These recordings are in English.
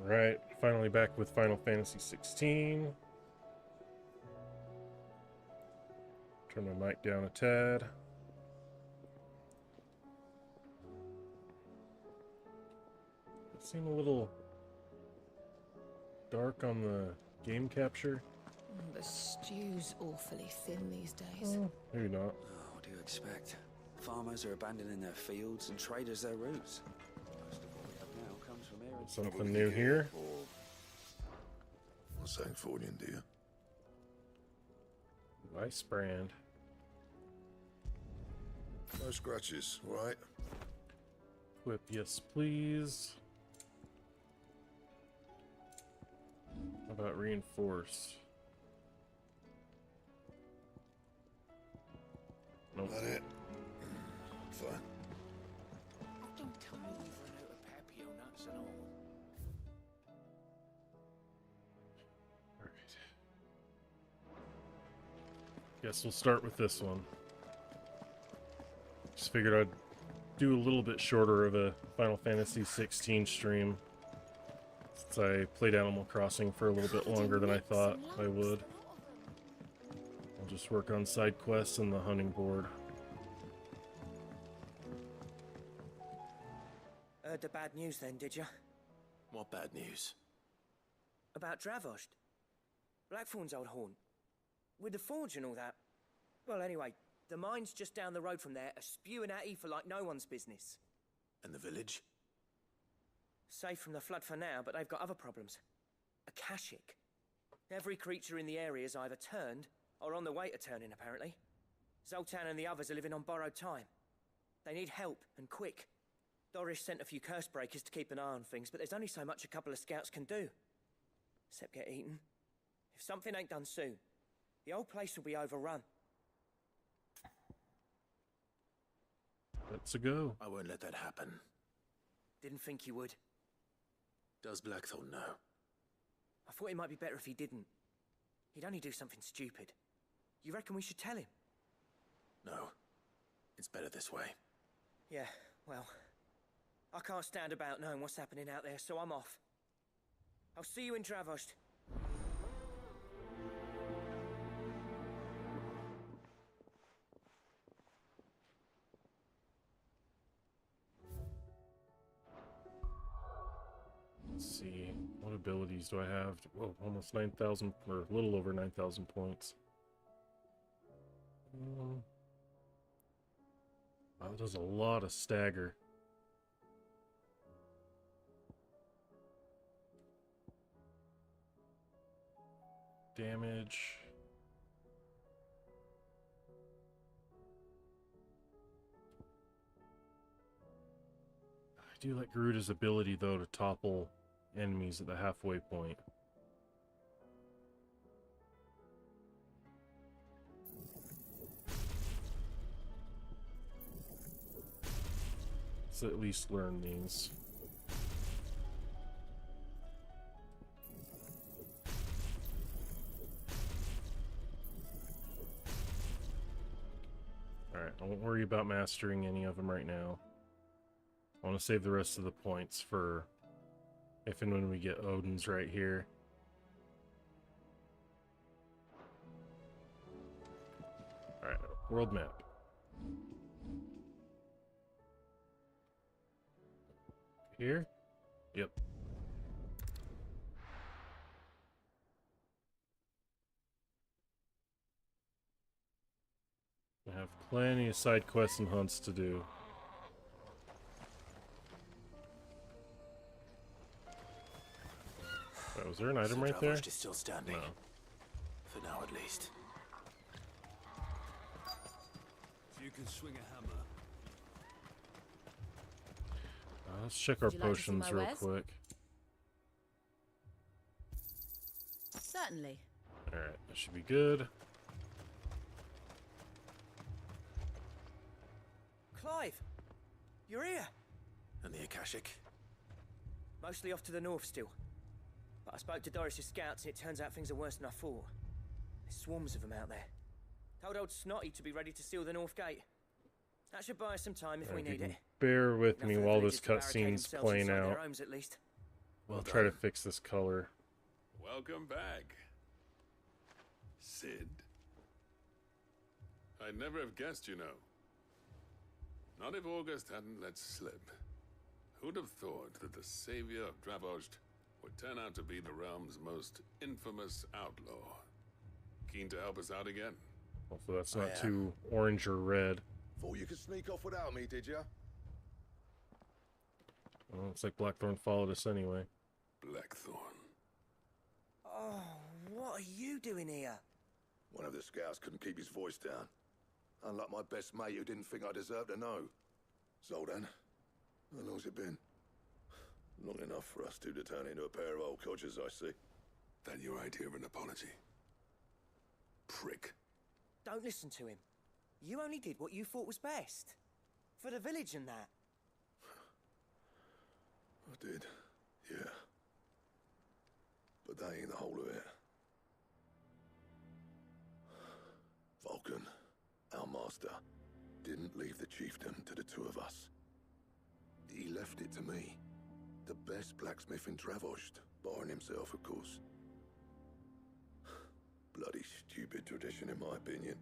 Alright, finally back with Final Fantasy XVI. Turn my mic down a tad. It seemed a little dark on the game capture. The stew's awfully thin these days. Maybe not. Oh, what do you expect? Farmers are abandoning their fields and traders their roots. Most of what we have now comes from here. Something new here. What's that for you, dear? Nice brand. No scratches, right? Equip, yes please. How about reinforce? Nope. That it? Fine. Don't tell me you've run out of papio nuts and all. Alright. Guess we'll start with this one. Just figured I'd do a little bit shorter of a Final Fantasy XVI stream, since I played Animal Crossing for a little bit longer than I thought I would. I'll just work on side quests and the hunting board. Heard the bad news then, did you? What bad news? About Dravost. Blackthorn's old haunt. With the forge and all that. Well, anyway, the mines just down the road from there are spewing at Aoife like no one's business. And the village? Safe from the flood for now, but they've got other problems. Akashic. Every creature in the area is either turned or on the way to turning, apparently. Zoltan and the others are living on borrowed time. They need help, and quick. Doris sent a few curse breakers to keep an eye on things, but there's only so much a couple of scouts can do. Except get eaten. If something ain't done soon, the old place will be overrun. Let's go. I won't let that happen. Didn't think you would. Does Blackthorn know? I thought it might be better if he didn't. He'd only do something stupid. You reckon we should tell him? No. It's better this way. Yeah, well, I can't stand about knowing what's happening out there, so I'm off. I'll see you in Dravost. Let's see. What abilities do I have? Whoa, almost 9,000, or a little over 9,000 points. Wow, that does a lot of stagger. Damage. I do like Garuda's ability, though, to topple enemies at the halfway point. Let's at least learn these. Alright, I won't worry about mastering any of them right now. I want to save the rest of the points for if and when we get Odin's right here. Alright, world map. Here? Yep. I have plenty of side quests and hunts to do. Oh, was there an item right there? Dravost is still standing. No. For now, at least. If you can swing a hammer. Let's check our Would you like to see potions my real wares? quick. Certainly. Alright, that should be good. Clive! You're here! And the Akashic? Mostly off to the north still. But I spoke to Doris's scouts and it turns out things are worse than I thought. There's swarms of them out there. Told old Snotty to be ready to seal the north gate. That should buy us some time if we Alright, you need can it. bear with Enough me for the while villagers this to barricade cutscene's themselves playing inside out. their homes, at least. I'll try to fix this color. Welcome back, Sid. I'd never have guessed, you know. Not if August hadn't let slip. Who'd have thought that the savior of Dravost would turn out to be the realm's most infamous outlaw? Keen to help us out again? Hopefully that's not too orange or red. Thought you could sneak off without me, did ya? Well, looks like Blackthorn followed us anyway. Blackthorn. Oh, what are you doing here? One of the scouts couldn't keep his voice down. Unlike my best mate who didn't think I deserved to know. Zoltan, how long's it been? Long enough for us two to turn into a pair of old codgers, I see. That your idea of an apology? Prick. Don't listen to him. You only did what you thought was best. For the village and that. I did, yeah. But that ain't the whole of it. Vulcan, our master, didn't leave the chiefdom to the two of us. He left it to me. The best blacksmith in Dravost, barring himself, of course. Bloody stupid tradition, in my opinion.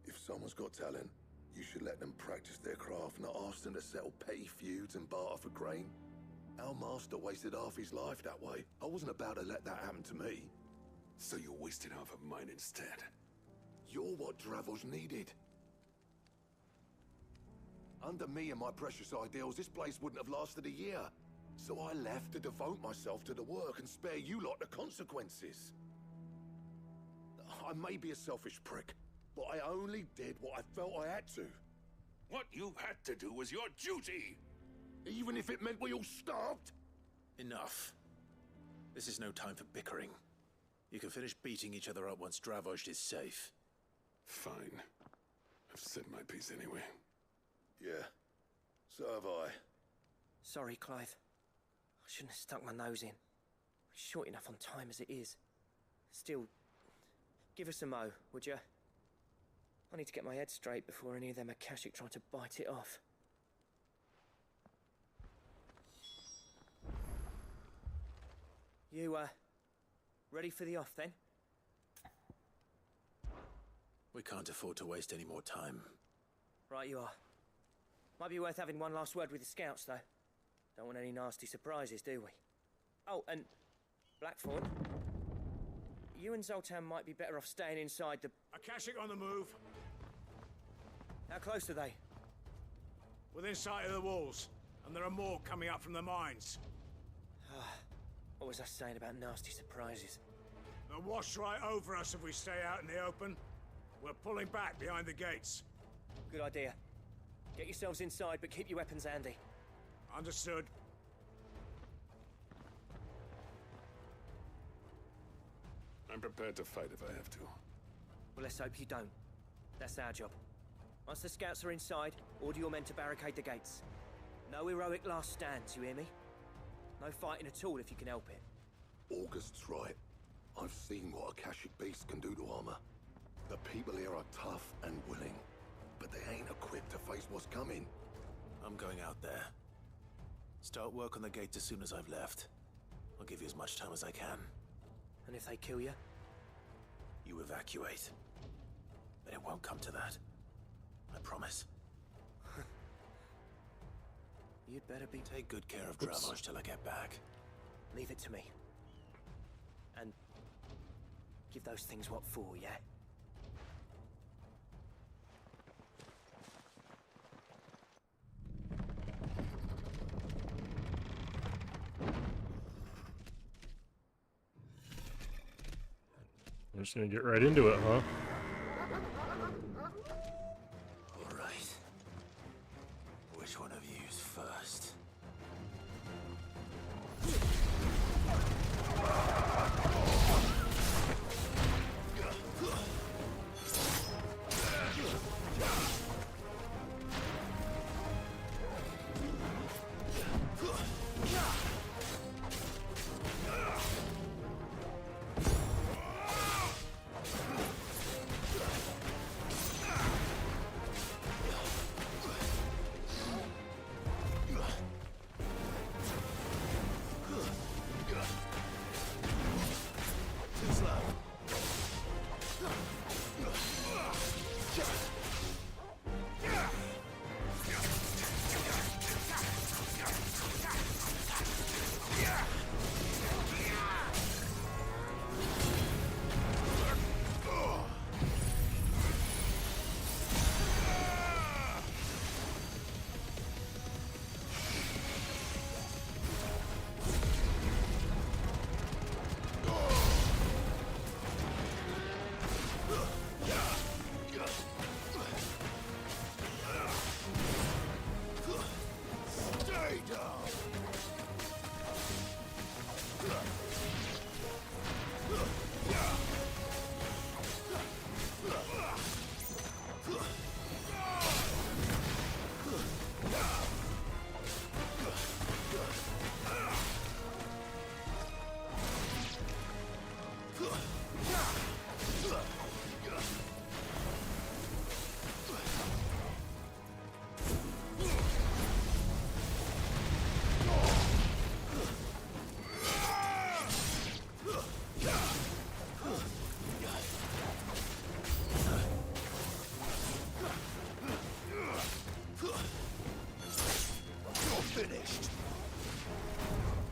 If someone's got talent, you should let them practice their craft, not ask them to settle petty feuds and barter for grain. Our master wasted half his life that way. I wasn't about to let that happen to me. So you wasted half of mine instead. You're what Dravost needed. Under me and my precious ideals, this place wouldn't have lasted a year. So I left to devote myself to the work and spare you lot the consequences. I may be a selfish prick, but I only did what I felt I had to. What you had to do was your duty! Even if it meant we all starved? Enough. This is no time for bickering. You can finish beating each other up once Dravost is safe. Fine. I've said my piece anyway. Yeah, so have I. Sorry, Clive. I shouldn't have stuck my nose in. We're short enough on time as it is. Still, give us a mo, would you? I need to get my head straight before any of them Akashic try to bite it off. You, ready for the off, then? We can't afford to waste any more time. Right you are. Might be worth having one last word with the scouts, though. Don't want any nasty surprises, do we? Oh, and Blackthorn, you and Zoltan might be better off staying inside the... Akashic on the move. How close are they? Within sight of the walls. And there are more coming up from the mines. What was I saying about nasty surprises? They'll wash right over us if we stay out in the open. We're pulling back behind the gates. Good idea. Get yourselves inside, but keep your weapons handy. Understood. I'm prepared to fight if I have to. Well, let's hope you don't. That's our job. Once the scouts are inside, order your men to barricade the gates. No heroic last stands, you hear me? No fighting at all if you can help it. August's right. I've seen what Akashic beasts can do to armor. The people here are tough and willing, but they ain't equipped to face what's coming. I'm going out there. Start work on the gate as soon as I've left. I'll give you as much time as I can. And if they kill you? You evacuate. But it won't come to that. I promise. You'd better be... Take good care of Dravost till I get back. Leave it to me. And... give those things what for, yeah? We're just gonna get right into it, huh? All right. Which one of you's first?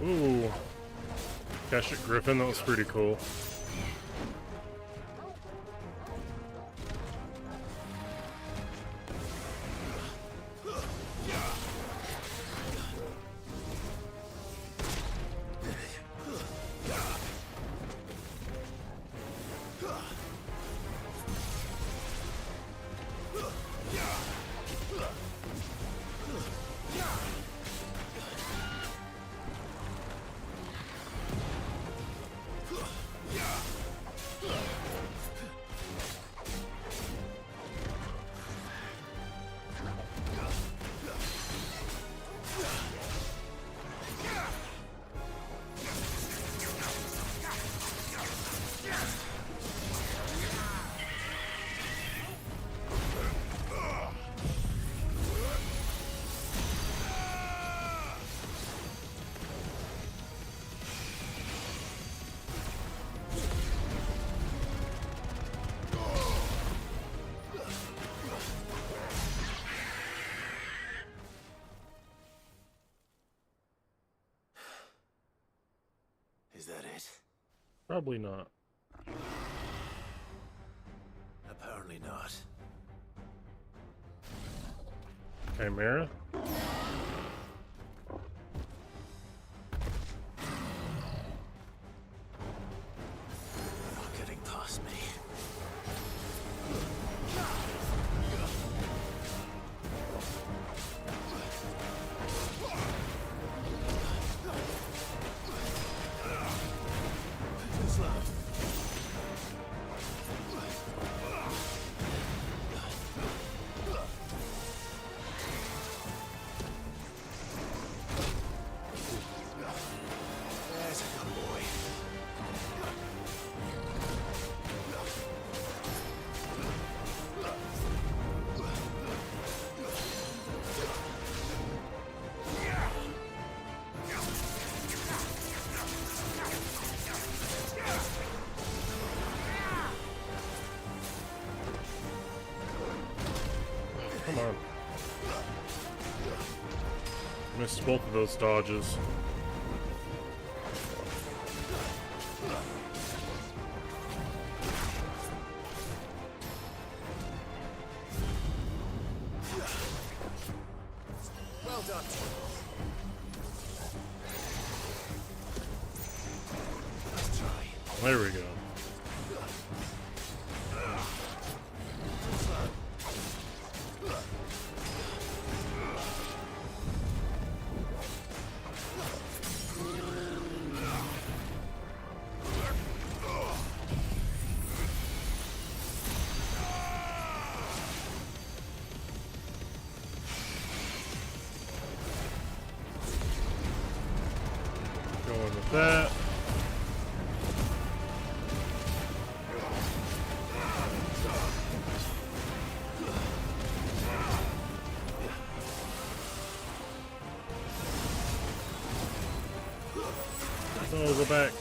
Ooh. Kashyyyk Griffin, that was pretty cool. Is that it? Probably not. Apparently not. Chimera? Not getting past me. There's a good boy. Come on. Missed both of those dodges. Well done. Let's try. There we go. Going with that. Oh, go back.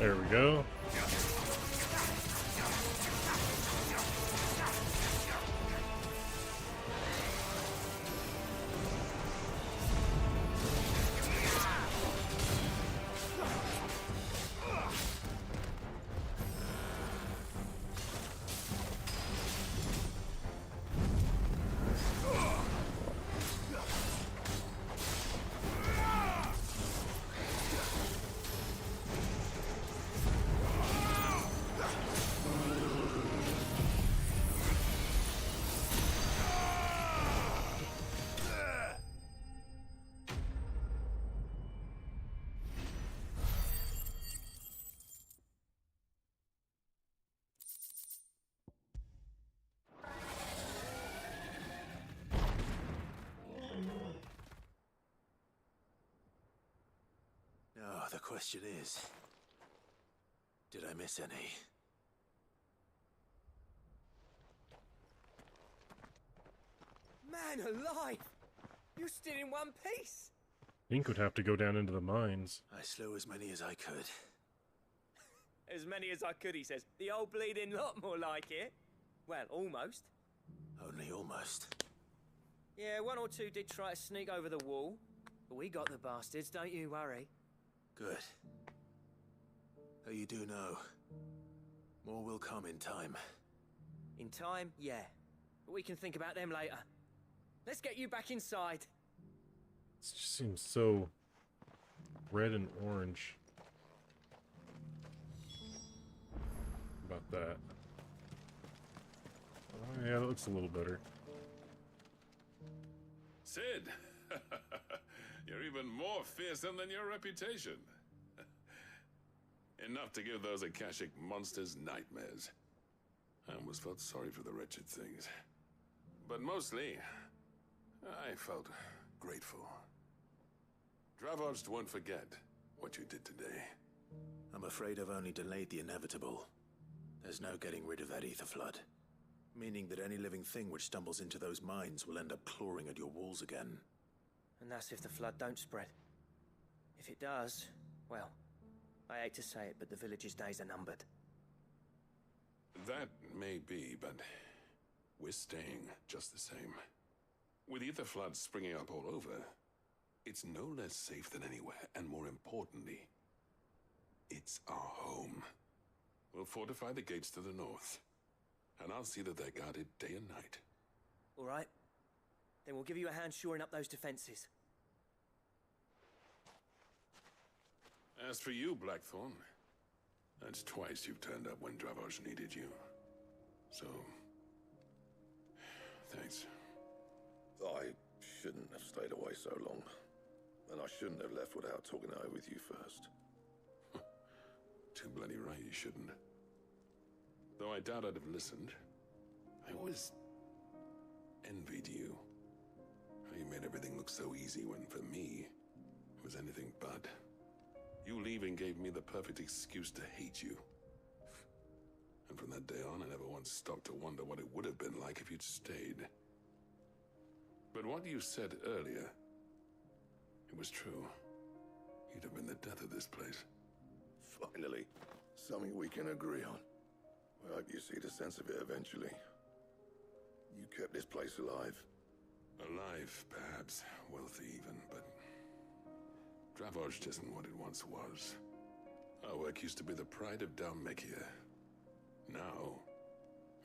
There we go. Now, the question is, did I miss any? Man alive! You're still in one piece! Ink would have to go down into the mines. I slew as many as I could. As many as I could, he says. The old bleeding lot, more like it. Well, almost. Only almost. Yeah, one or two did try to sneak over the wall. But we got the bastards, don't you worry. Good. Though you do know, more will come in time. In time, yeah. But we can think about them later. Let's get you back inside. It just seems so red and orange. About that. Oh yeah, that looks a little better. Sid! You're even more fearsome than your reputation. Enough to give those Akashic monsters nightmares. I almost felt sorry for the wretched things. But mostly, I felt grateful. Dravoged won't forget what you did today. I'm afraid I've only delayed the inevitable. There's no getting rid of that ether flood. Meaning that any living thing which stumbles into those mines will end up clawing at your walls again. And that's if the flood don't spread. If it does, well, I hate to say it, but the village's days are numbered. That may be, but we're staying just the same. With ether floods springing up all over, it's no less safe than anywhere, and more importantly, it's our home. We'll fortify the gates to the north, and I'll see that they're guarded day and night. All right. Then we'll give you a hand shoring up those defenses. As for you, Blackthorn, that's twice you've turned up when Dravos needed you. So, thanks. I shouldn't have stayed away so long. And I shouldn't have left without talking it over with you first. Too bloody right you shouldn't. Though I doubt I'd have listened. I always envied you. How you made everything look so easy when, for me, it was anything but. You leaving gave me the perfect excuse to hate you. And from that day on, I never once stopped to wonder what it would have been like if you'd stayed. But what you said earlier, it was true. You'd have been the death of this place. Finally, something we can agree on. I hope you see the sense of it eventually. You kept this place alive. Alive, perhaps. Wealthy even, but Dravoged isn't what it once was. Our work used to be the pride of Dalmekia. Now,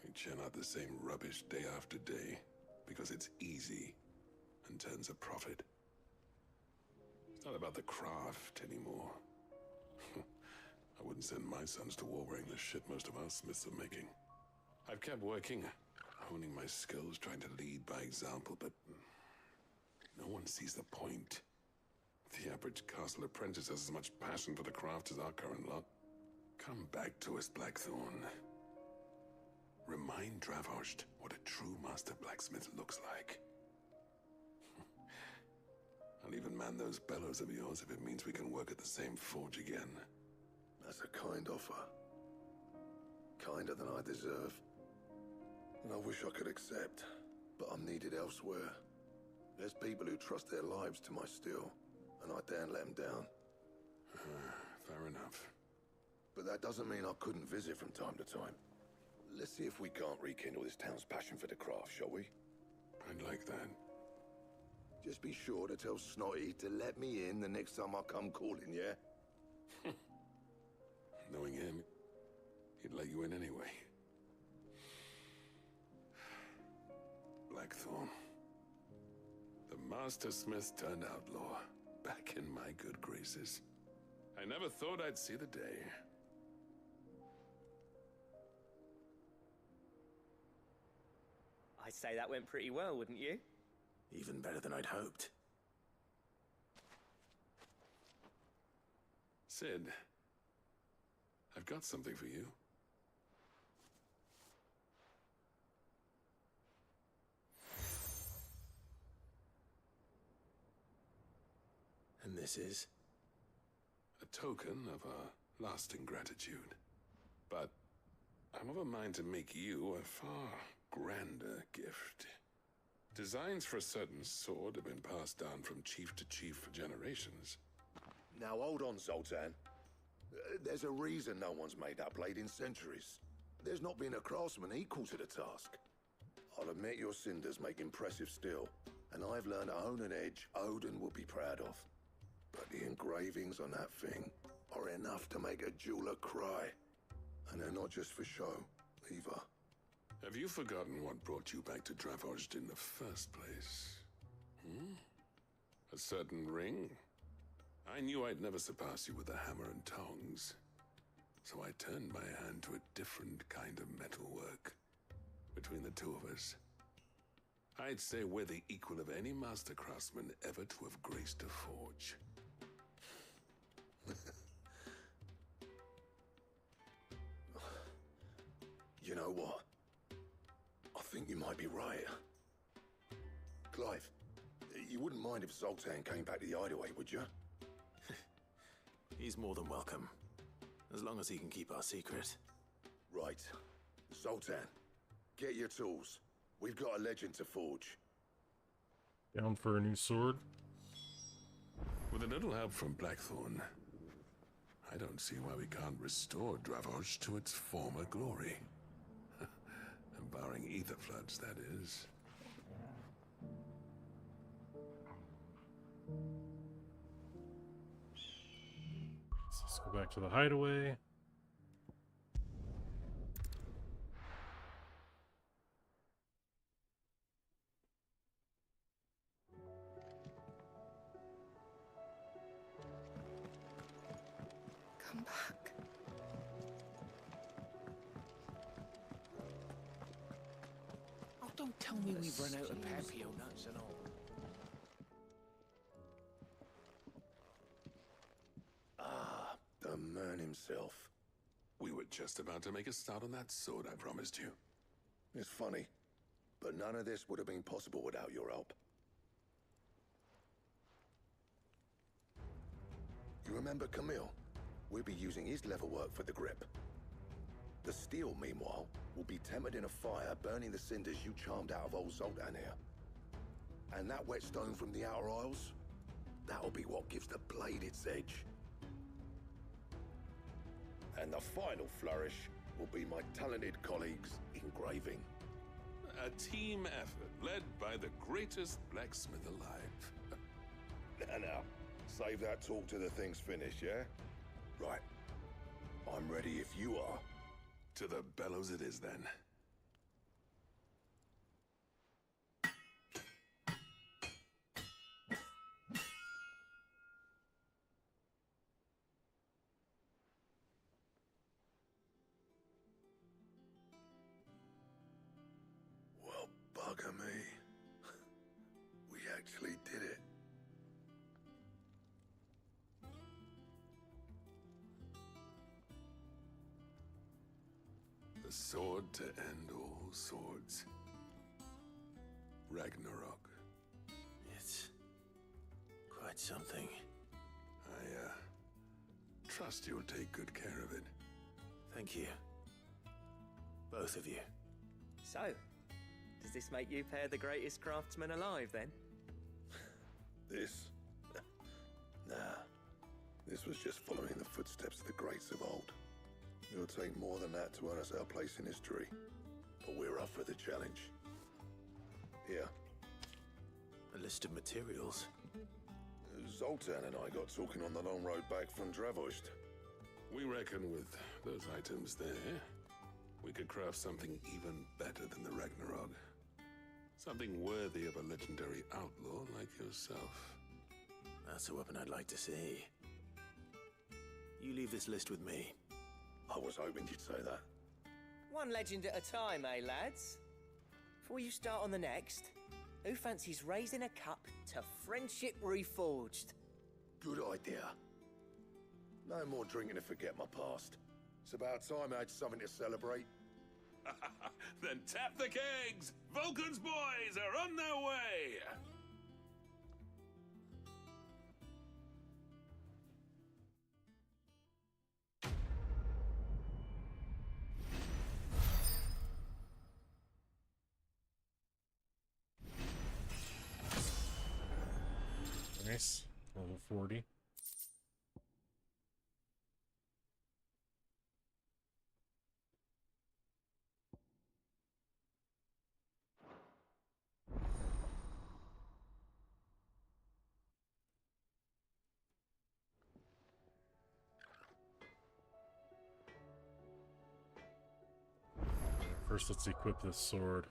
we churn out the same rubbish day after day because it's easy and turns a profit. It's not about the craft anymore. I wouldn't send my sons to war wearing the shit most of our smiths are making. I've kept working, honing my skills, trying to lead by example, but no one sees the point. The average castle apprentice has as much passion for the craft as our current lot. Come back to us, Blackthorn. Remind Dravoged what a true master blacksmith looks like. I'll even man those bellows of yours if it means we can work at the same forge again. That's a kind offer. Kinder than I deserve. And I wish I could accept, but I'm needed elsewhere. There's people who trust their lives to my steel, and I daren't let them down. Fair enough. But that doesn't mean I couldn't visit from time to time. Let's see if we can't rekindle this town's passion for the craft, shall we? I'd like that. Just be sure to tell Snotty to let me in the next time I come calling, yeah? Knowing him, he'd let you in anyway. Blackthorn. The Master Smith turned outlaw, back in my good graces. I never thought I'd see the day. I'd say that went pretty well, wouldn't you? Even better than I'd hoped. Sid, I've got something for you. And this is? A token of our lasting gratitude. But I'm of a mind to make you a far grander gift. Designs for a certain sword have been passed down from chief to chief for generations. Now hold on, Zoltan. There's a reason no one's made that blade in centuries. There's not been a craftsman equal to the task. I'll admit your cinders make impressive steel, and I've learned to own an edge Odin will be proud of. But the engravings on that thing are enough to make a jeweler cry. And they're not just for show, either. Have you forgotten what brought you back to Dravozd in the first place? A certain ring? I knew I'd never surpass you with a hammer and tongs. So I turned my hand to a different kind of metalwork. Between the two of us, I'd say we're the equal of any master craftsman ever to have graced a forge. You know what? I think you might be right. Clive, you wouldn't mind if Zoltan came back to the Hideaway, would you? He's more than welcome. As long as he can keep our secret. Right. Zoltan, get your tools. We've got a legend to forge. Down for a new sword? With a little help from Blackthorn, I don't see why we can't restore Dravozd to its former glory. Barring ether floods, that is. So let's go back to the hideaway. Come back. Oh, don't tell me we've run out of Papio nuts and all. Ah, the man himself. We were just about to make a start on that sword I promised you. It's funny, but none of this would have been possible without your help. You remember Camille? We'll be using his leatherwork for the grip. The steel, meanwhile, will be tempered in a fire, burning the cinders you charmed out of old Zoltan here. And that whetstone from the Outer Isles, that'll be what gives the blade its edge. And the final flourish will be my talented colleagues' engraving. A team effort led by the greatest blacksmith alive. Now, save that talk till the thing's finished, yeah? Right. I'm ready if you are. To the bellows it is, then. Well, bugger me. We actually did it. The sword to end all swords. Ragnarok. It's quite something. I, trust you'll take good care of it. Thank you. Both of you. So, does this make you pair the greatest craftsman alive, then? This? Nah. This was just following the footsteps of the greats of old. It'll take more than that to earn us our place in history. But we're up for the challenge. Here. A list of materials. Zoltan and I got talking on the long road back from Dravost. We reckon with those items there, we could craft something even better than the Ragnarok. Something worthy of a legendary outlaw like yourself. That's a weapon I'd like to see. You leave this list with me. I was hoping you'd say that. One legend at a time, eh, lads? Before you start on the next, who fancies raising a cup to friendship reforged? Good idea. No more drinking to forget my past. It's about time I had something to celebrate. Then tap the kegs! Vulcan's boys are on their way! Nice. Level 40. First, let's equip this sword.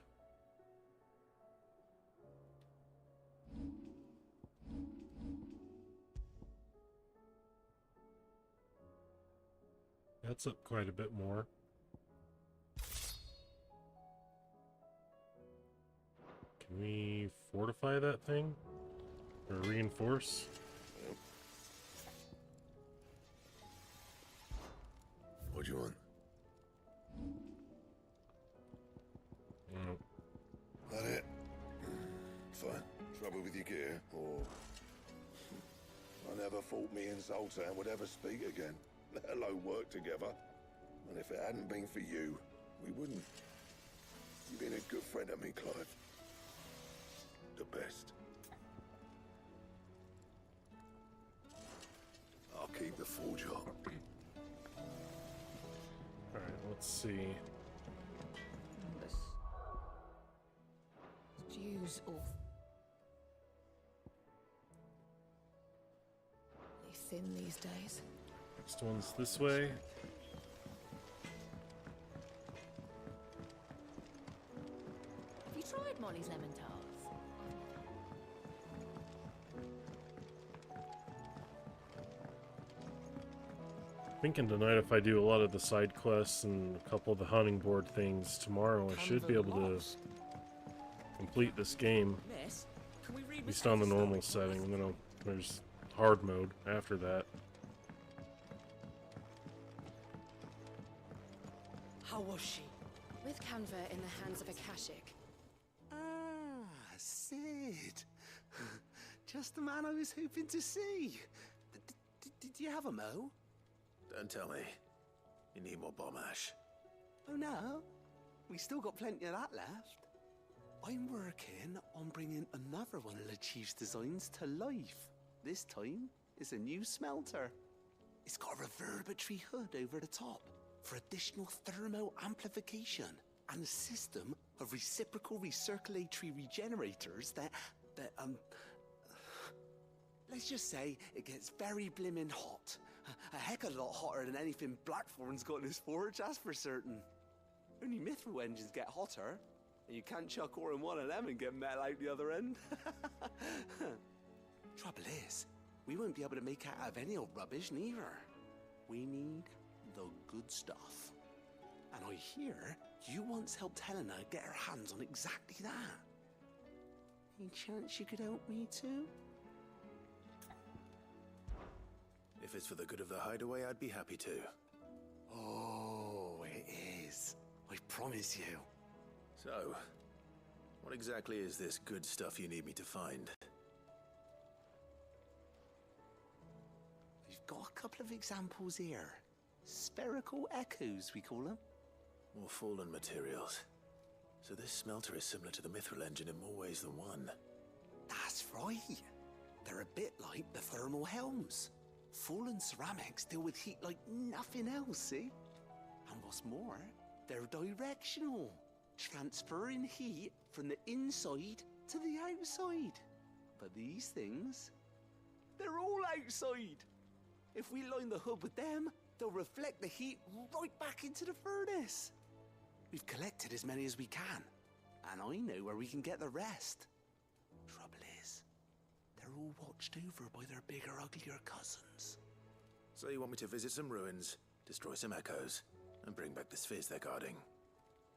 That's up quite a bit more. Can we fortify that thing? Or reinforce? What do you want? Nope. That it? Fine. Trouble with your gear, or... I never thought me and Zoltan would ever speak again, let alone work together. And if it hadn't been for you, we wouldn't. You've been a good friend of me, Clive. The best. I'll keep the forge up. Alright, let's see. Stews awfully thin these days. Next one's this way. Have you tried Molly's lemon tarts? Thinking tonight, if I do a lot of the side quests and a couple of the hunting board things tomorrow, I should be able to complete this game, Miss, can we read at least on the normal setting, and then there's hard mode after that. How was she? With Canva in the hands of Akashic. Ah, Sid. Just the man I was hoping to see. Did you have a mo? Don't tell me. You need more bomb ash. Oh no, we still got plenty of that left. I'm working on bringing another one of the Chief's designs to life. This time, it's a new smelter. It's got a reverberatory hood over the top for additional thermal amplification and a system of reciprocal recirculatory regenerators that let's just say it gets very blimmin' hot. A heck of a lot hotter than anything Blackthorn's got in his forge, that's for certain. Only mithril engines get hotter, and you can't chuck ore in one of them and get metal out the other end. Trouble is, we won't be able to make out of any old rubbish neither. We need the good stuff. And I hear you once helped Helena get her hands on exactly that. Any chance you could help me too? If it's for the good of the hideaway, I'd be happy to. Oh, it is. I promise you. So, what exactly is this good stuff you need me to find? We've got a couple of examples here. Spherical echoes, we call them. More fallen materials. So this smelter is similar to the mithril engine in more ways than one. That's right. They're a bit like the thermal helms. Fallen ceramics deal with heat like nothing else, see? And what's more, they're directional, transferring heat from the inside to the outside. But these things, they're all outside. If we line the hub with them, they'll reflect the heat right back into the furnace. We've collected as many as we can, and I know where we can get the rest. Trouble is, they're all watched over by their bigger, uglier cousins. So you want me to visit some ruins, destroy some echoes, and bring back the spheres they're guarding?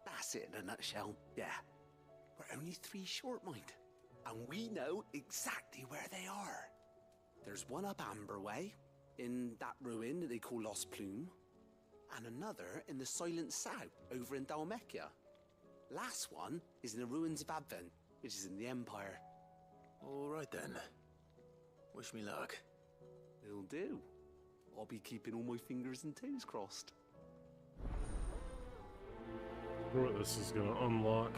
That's it in a nutshell, yeah. We're only 3 short, mind, and we know exactly where they are. There's one up Amber Way, in that ruin that they call Lost Plume, and another in the Silent South, over in Dalmekia. Last one is in the ruins of Advent, which is in the Empire. All right then. Wish me luck. It'll do. I'll be keeping all my fingers and toes crossed. I wonder what this is gonna unlock.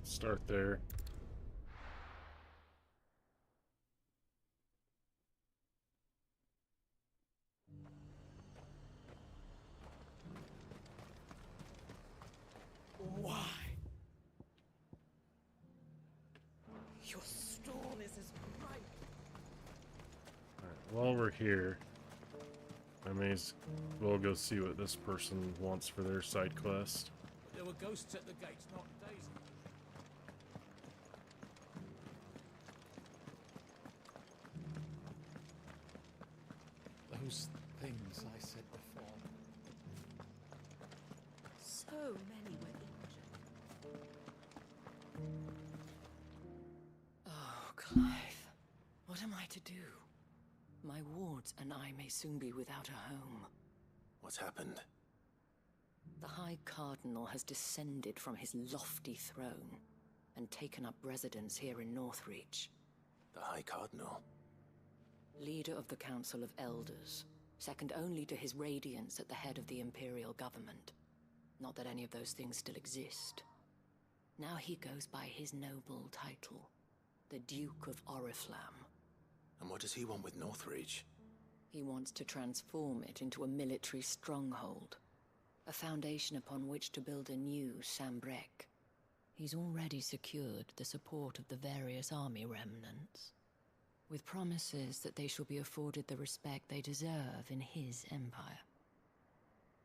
Start there. Why? Your storm is as bright. Alright, while we're here, I may as well go see what this person wants for their side quest. There were ghosts at the gates not days ago. Those things I said before. So many were injured. Oh, Clive. What am I to do? My wards and I may soon be without a home. What's happened? The High Cardinal has descended from his lofty throne and taken up residence here in Northreach. The High Cardinal? Leader of the Council of Elders, second only to his Radiance at the head of the Imperial government. Not that any of those things still exist. Now he goes by his noble title, the Duke of Oriflamme. And what does he want with Northreach? He wants to transform it into a military stronghold, a foundation upon which to build a new Sambrek. He's already secured the support of the various army remnants, with promises that they shall be afforded the respect they deserve in his empire.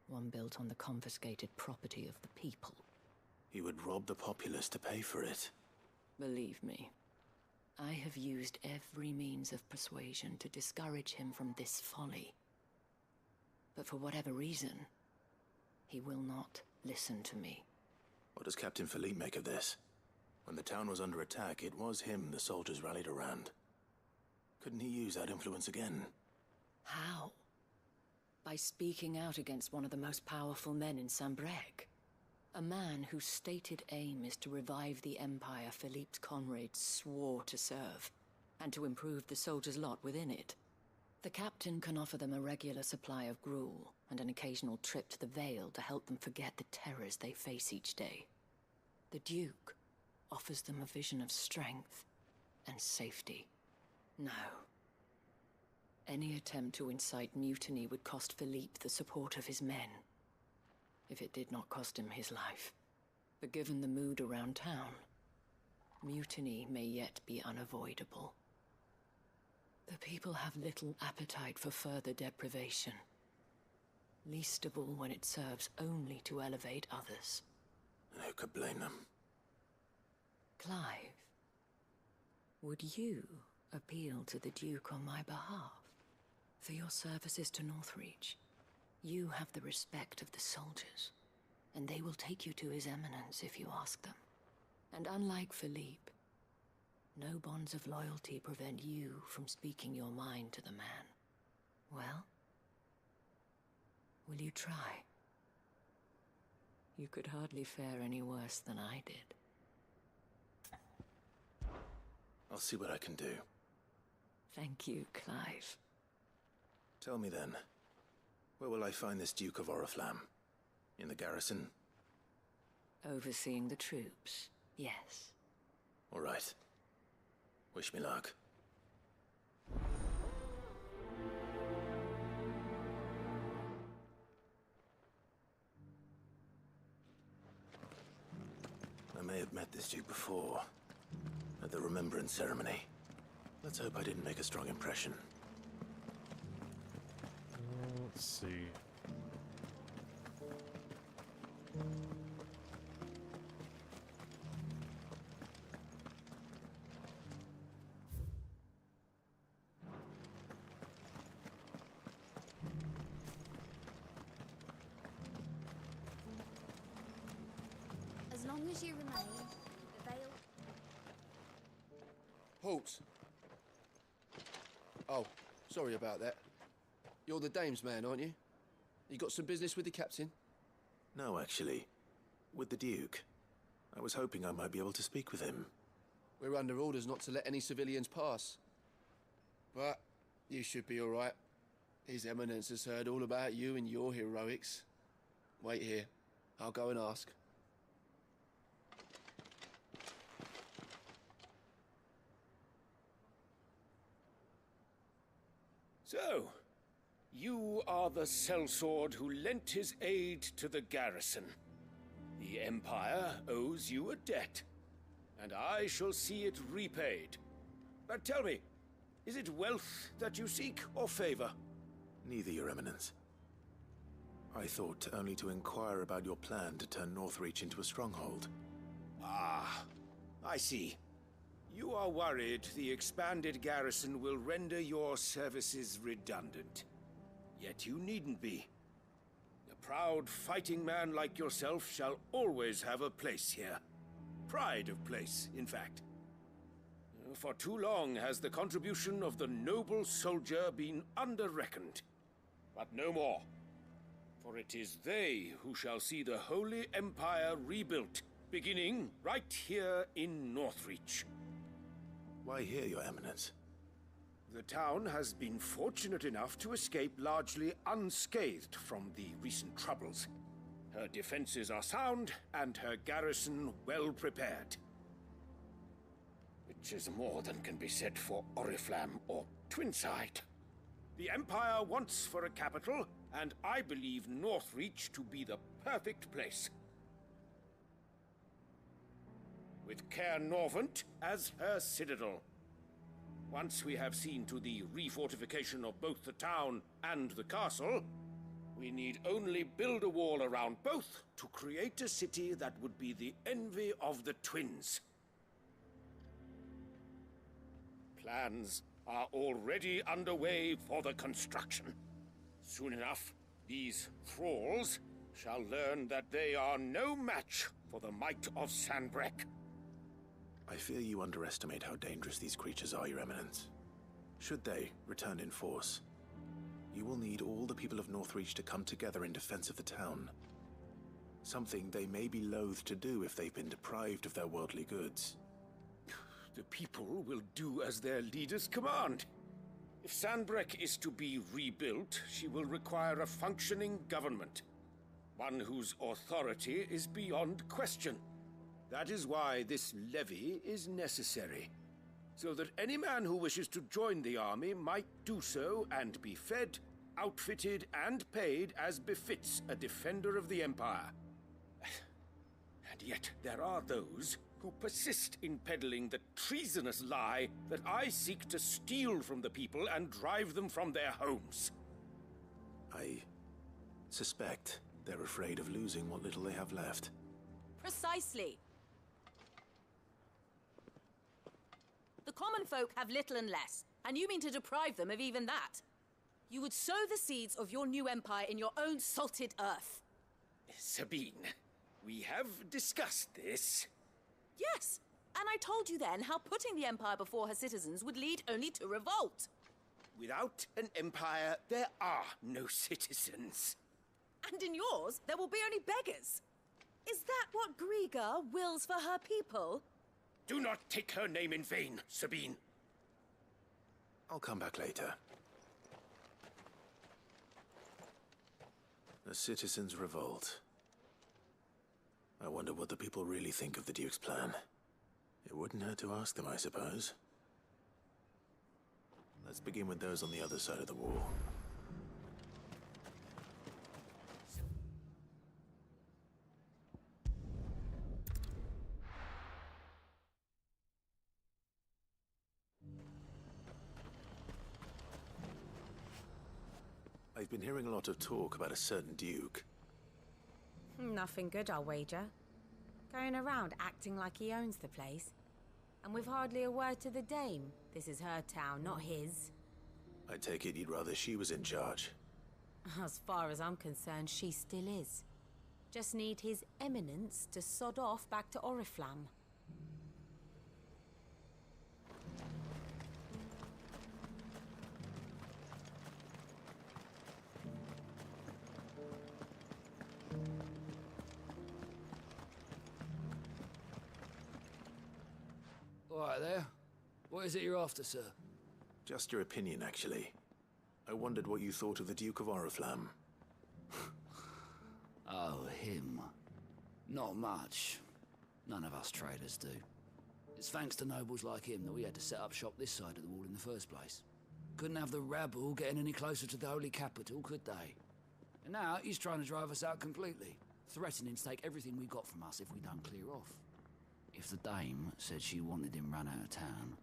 One built on the confiscated property of the people. He would rob the populace to pay for it. Believe me, I have used every means of persuasion to discourage him from this folly. But for whatever reason, he will not listen to me. What does Captain Philippe make of this? When the town was under attack, it was him the soldiers rallied around. Couldn't he use that influence again? How? By speaking out against one of the most powerful men in Sambrek. A man whose stated aim is to revive the empire Philippe's comrades swore to serve, and to improve the soldiers' lot within it. The captain can offer them a regular supply of gruel, and an occasional trip to the Vale to help them forget the terrors they face each day. The Duke offers them a vision of strength and safety. No. Any attempt to incite mutiny would cost Philippe the support of his men, if it did not cost him his life. But given the mood around town, mutiny may yet be unavoidable. The people have little appetite for further deprivation, least of all when it serves only to elevate others. And who could blame them? Clive, would you appeal to the Duke on my behalf? For your services to Northreach, you have the respect of the soldiers, and they will take you to His Eminence if you ask them. And unlike Philippe, no bonds of loyalty prevent you from speaking your mind to the man. Well, Will you try? You could hardly fare any worse than I did. I'll see what I can do. Thank you, Clive. Tell me then, where will I find this Duke of Oriflamme? In the garrison? Overseeing the troops, yes. All right. Wish me luck. I may have met this Duke before, at the Remembrance Ceremony. Let's hope I didn't make a strong impression. Let's see. As long as you remain, the veil... Halt! Oh, sorry about that. You're the dame's man, aren't you? You got some business with the captain? No, actually. With the Duke. I was hoping I might be able to speak with him. We're under orders not to let any civilians pass. But you should be all right. His Eminence has heard all about you and your heroics. Wait here. I'll go and ask. So, you are the sellsword who lent his aid to the garrison. The Empire owes you a debt, and I shall see it repaid. But tell me, is it wealth that you seek, or favor? Neither, Your Eminence. I thought only to inquire about your plan to turn Northreach into a stronghold. Ah, I see. You are worried the expanded garrison will render your services redundant. Yet you needn't be. A proud fighting man like yourself shall always have a place here. Pride of place, in fact. For too long has the contribution of the noble soldier been under-reckoned. But no more. For it is they who shall see the Holy Empire rebuilt, beginning right here in Northreach. Why here, Your Eminence? The town has been fortunate enough to escape largely unscathed from the recent troubles. Her defenses are sound, and her garrison well prepared. Which is more than can be said for Oriflamme or Twinside. The Empire wants for a capital, and I believe Northreach to be the perfect place. With Caer Norvent as her citadel. Once we have seen to the refortification of both the town and the castle, we need only build a wall around both to create a city that would be the envy of the twins. Plans are already underway for the construction. Soon enough, these thralls shall learn that they are no match for the might of Sanbreque. I fear you underestimate how dangerous these creatures are, Your Eminence. Should they return in force, you will need all the people of Northreach to come together in defense of the town. Something they may be loath to do if they've been deprived of their worldly goods. The people will do as their leaders command. If Sanbreque is to be rebuilt, she will require a functioning government. One whose authority is beyond question. That is why this levy is necessary. So that any man who wishes to join the army might do so and be fed, outfitted, and paid as befits a defender of the Empire. And yet there are those who persist in peddling the treasonous lie that I seek to steal from the people and drive them from their homes. I suspect they're afraid of losing what little they have left. Precisely. The common folk have little and less, and you mean to deprive them of even that. You would sow the seeds of your new empire in your own salted earth. Sabine, we have discussed this. Yes, and I told you then how putting the empire before her citizens would lead only to revolt. Without an empire, there are no citizens. And in yours, there will be only beggars. Is that what Griga wills for her people? Do not take her name in vain, Sabine. I'll come back later. A citizens' revolt. I wonder what the people really think of the Duke's plan. It wouldn't hurt to ask them, I suppose. Let's begin with those on the other side of the wall. I've been hearing a lot of talk about a certain Duke. Nothing good, I'll wager. Going around acting like he owns the place. And with hardly a word to the dame. This is her town, not his. I take it you'd rather she was in charge. As far as I'm concerned, she still is. Just need his eminence to sod off back to Oriflamme. All right there. What is it you're after, sir? Just your opinion, actually. I wondered what you thought of the Duke of Oriflamme. Oh, him. Not much. None of us traders do. It's thanks to nobles like him that we had to set up shop this side of the wall in the first place. Couldn't have the rabble getting any closer to the holy capital, could they? And now he's trying to drive us out completely, threatening to take everything we got from us if we don't clear off. If the dame said she wanted him run out of town,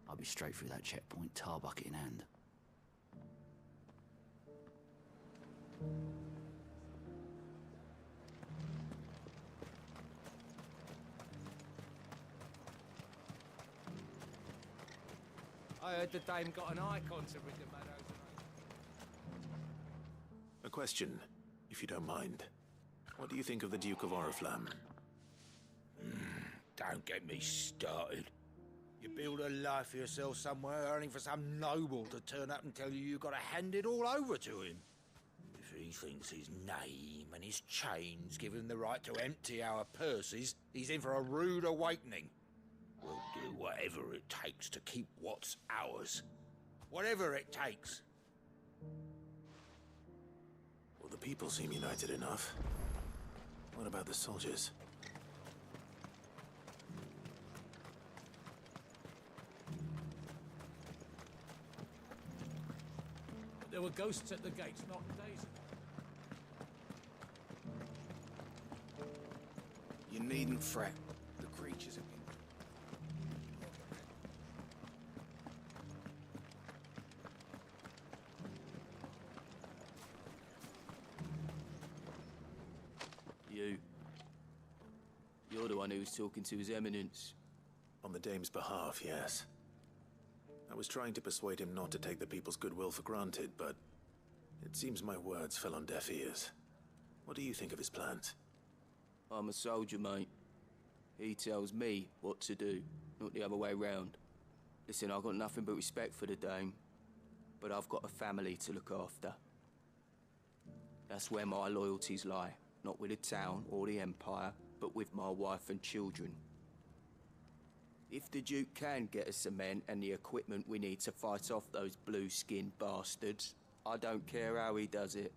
I'd be straight through that checkpoint, tar bucket in hand. I heard the dame got an icon to rid the meadows of. A question, if you don't mind. What do you think of the Duke of Oriflamme? Don't get me started. You build a life for yourself somewhere, earning for some noble to turn up and tell you you've got to hand it all over to him. If he thinks his name and his chains give him the right to empty our purses, he's in for a rude awakening. We'll do whatever it takes to keep what's ours. Whatever it takes. Well, the people seem united enough. What about the soldiers? There were ghosts at the gates not days ago. You needn't fret. The creatures have been... You're the one who was talking to His Eminence. On the dame's behalf, yes. I was trying to persuade him not to take the people's goodwill for granted, but it seems my words fell on deaf ears. What do you think of his plans? I'm a soldier, mate. He tells me what to do, not the other way round. Listen, I've got nothing but respect for the dame, but I've got a family to look after. That's where my loyalties lie, not with the town or the Empire, but with my wife and children. If the Duke can get us the men and the equipment we need to fight off those blue-skinned bastards, I don't care how he does it.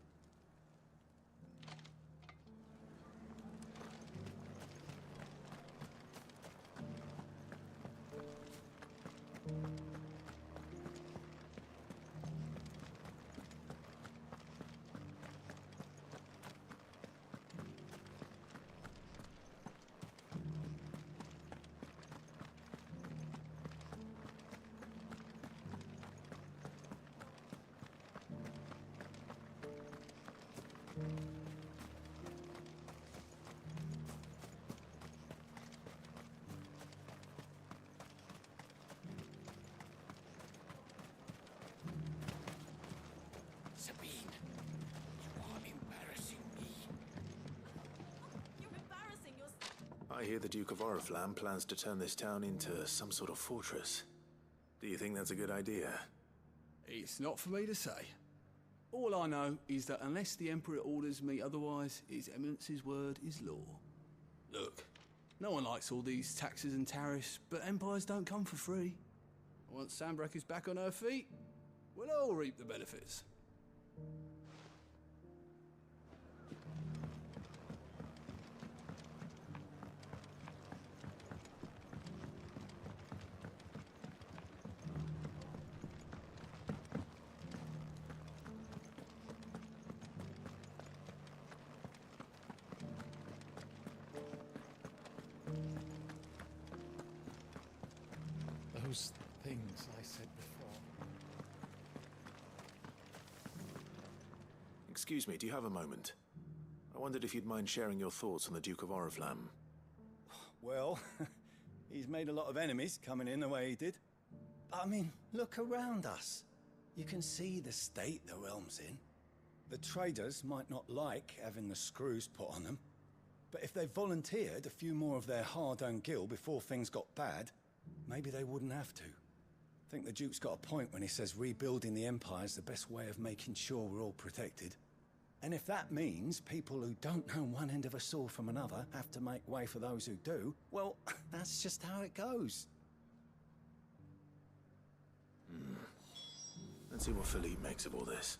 Sabine, you are embarrassing me. You're embarrassing yourself. I hear the Duke of Oriflamme plans to turn this town into some sort of fortress. Do you think that's a good idea? It's not for me to say. All I know is that unless the Emperor orders me otherwise, His Eminence's word is law. Look, no one likes all these taxes and tariffs, but empires don't come for free. Once Sanbreque is back on her feet, we'll all reap the benefits. Those things I said before. Excuse me, do you have a moment? I wondered if you'd mind sharing your thoughts on the Duke of Oriflamme. Well, he's made a lot of enemies coming in the way he did. But I mean, look around us. You can see the state the realm's in. The traders might not like having the screws put on them, but if they volunteered a few more of their hard-earned gil before things got bad, maybe they wouldn't have to. I think the Duke's got a point when he says rebuilding the Empire is the best way of making sure we're all protected. And if that means people who don't know one end of a sword from another have to make way for those who do, well, that's just how it goes. Let's see what Philippe makes of all this.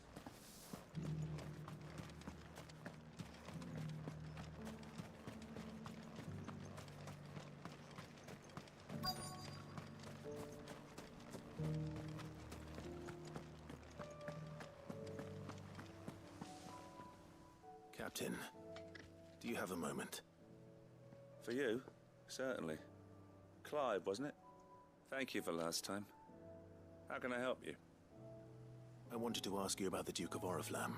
Captain, do you have a moment? For you? Certainly. Clive, wasn't it? Thank you for last time. How can I help you? I wanted to ask you about the Duke of Oriflamme.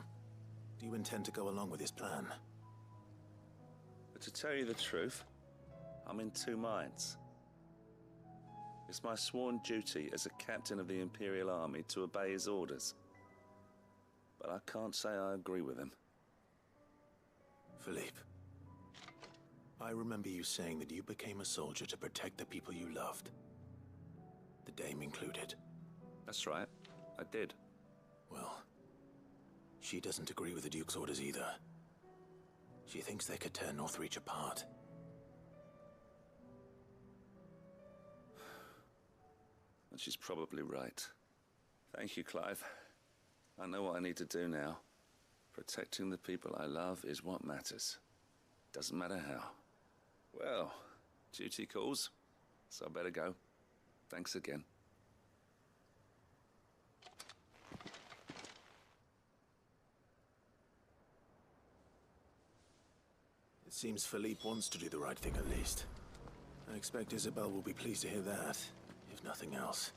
Do you intend to go along with his plan? But to tell you the truth, I'm in two minds. It's my sworn duty as a captain of the Imperial Army to obey his orders. But I can't say I agree with him. Philippe, I remember you saying that you became a soldier to protect the people you loved. The Dame included. That's right, I did. Well, she doesn't agree with the Duke's orders either. She thinks they could tear Northreach apart. And she's probably right. Thank you, Clive. I know what I need to do now. Protecting the people I love is what matters. Doesn't matter how. Well, duty calls, so I better go. Thanks again. It seems Philippe wants to do the right thing at least. I expect Isabel will be pleased to hear that, if nothing else.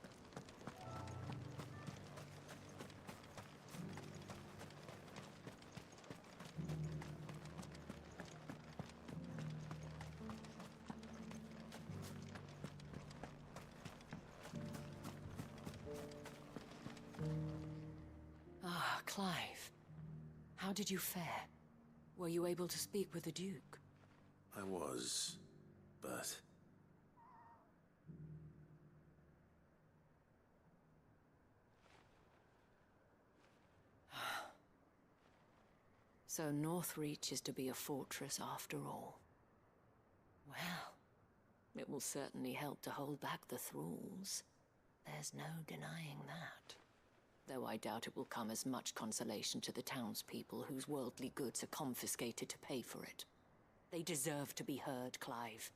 Ah, Clive. How did you fare? Were you able to speak with the Duke? I was, but... So Northreach is to be a fortress after all. Well, it will certainly help to hold back the thralls. There's no denying that. Though I doubt it will come as much consolation to the townspeople whose worldly goods are confiscated to pay for it. They deserve to be heard, Clive.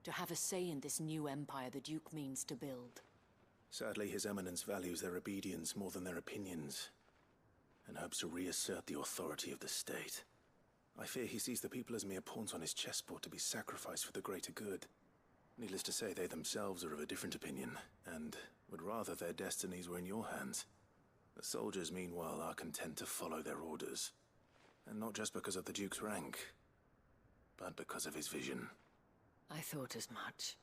To have a say in this new empire the Duke means to build. Sadly, His Eminence values their obedience more than their opinions, and hopes to reassert the authority of the state. I fear he sees the people as mere pawns on his chessboard to be sacrificed for the greater good. Needless to say, they themselves are of a different opinion, and would rather their destinies were in your hands. The soldiers, meanwhile, are content to follow their orders. And not just because of the Duke's rank, but because of his vision. I thought as much.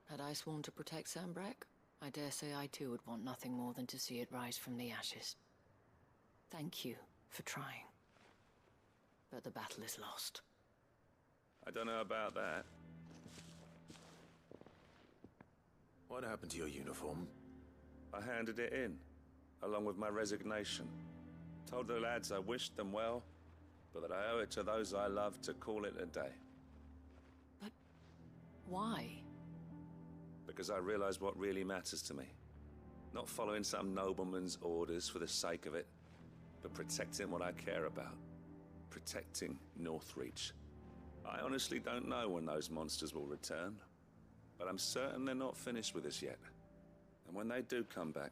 Had I sworn to protect Sanbreque, I dare say I too would want nothing more than to see it rise from the ashes. Thank you for trying. But the battle is lost. I don't know about that. What happened to your uniform? I handed it in, along with my resignation. Told the lads I wished them well, but that I owe it to those I love to call it a day. But why? Because I realize what really matters to me. Not following some nobleman's orders for the sake of it, but protecting what I care about. Protecting Northreach. I honestly don't know when those monsters will return, but I'm certain they're not finished with us yet. And when they do come back,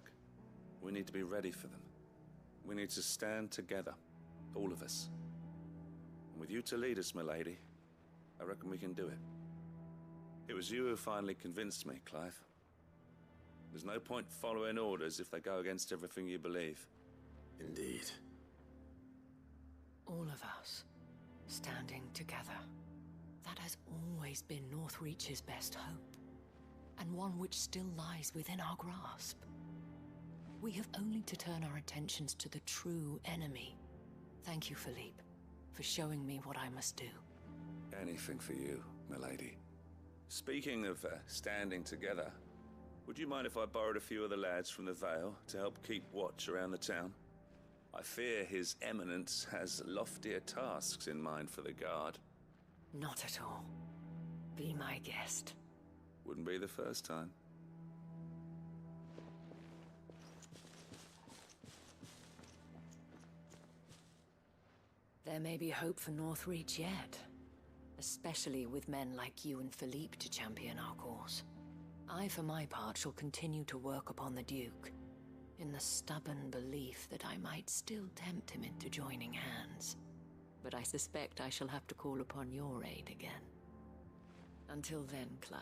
we need to be ready for them. We need to stand together, all of us. And with you to lead us, milady, I reckon we can do it. It was you who finally convinced me, Clive. There's no point following orders if they go against everything you believe. Indeed. All of us, standing together. That has always been Northreach's best hope, and one which still lies within our grasp. We have only to turn our attentions to the true enemy. Thank you, Philippe, for showing me what I must do. Anything for you, milady. Speaking of standing together, would you mind if I borrowed a few of the lads from the Vale to help keep watch around the town? I fear His Eminence has loftier tasks in mind for the guard. Not at all. Be my guest. Wouldn't be the first time. There may be hope for Northreach yet, especially with men like you and Philippe to champion our cause. I, for my part, shall continue to work upon the Duke, in the stubborn belief that I might still tempt him into joining hands. But I suspect I shall have to call upon your aid again. Until then, Clive.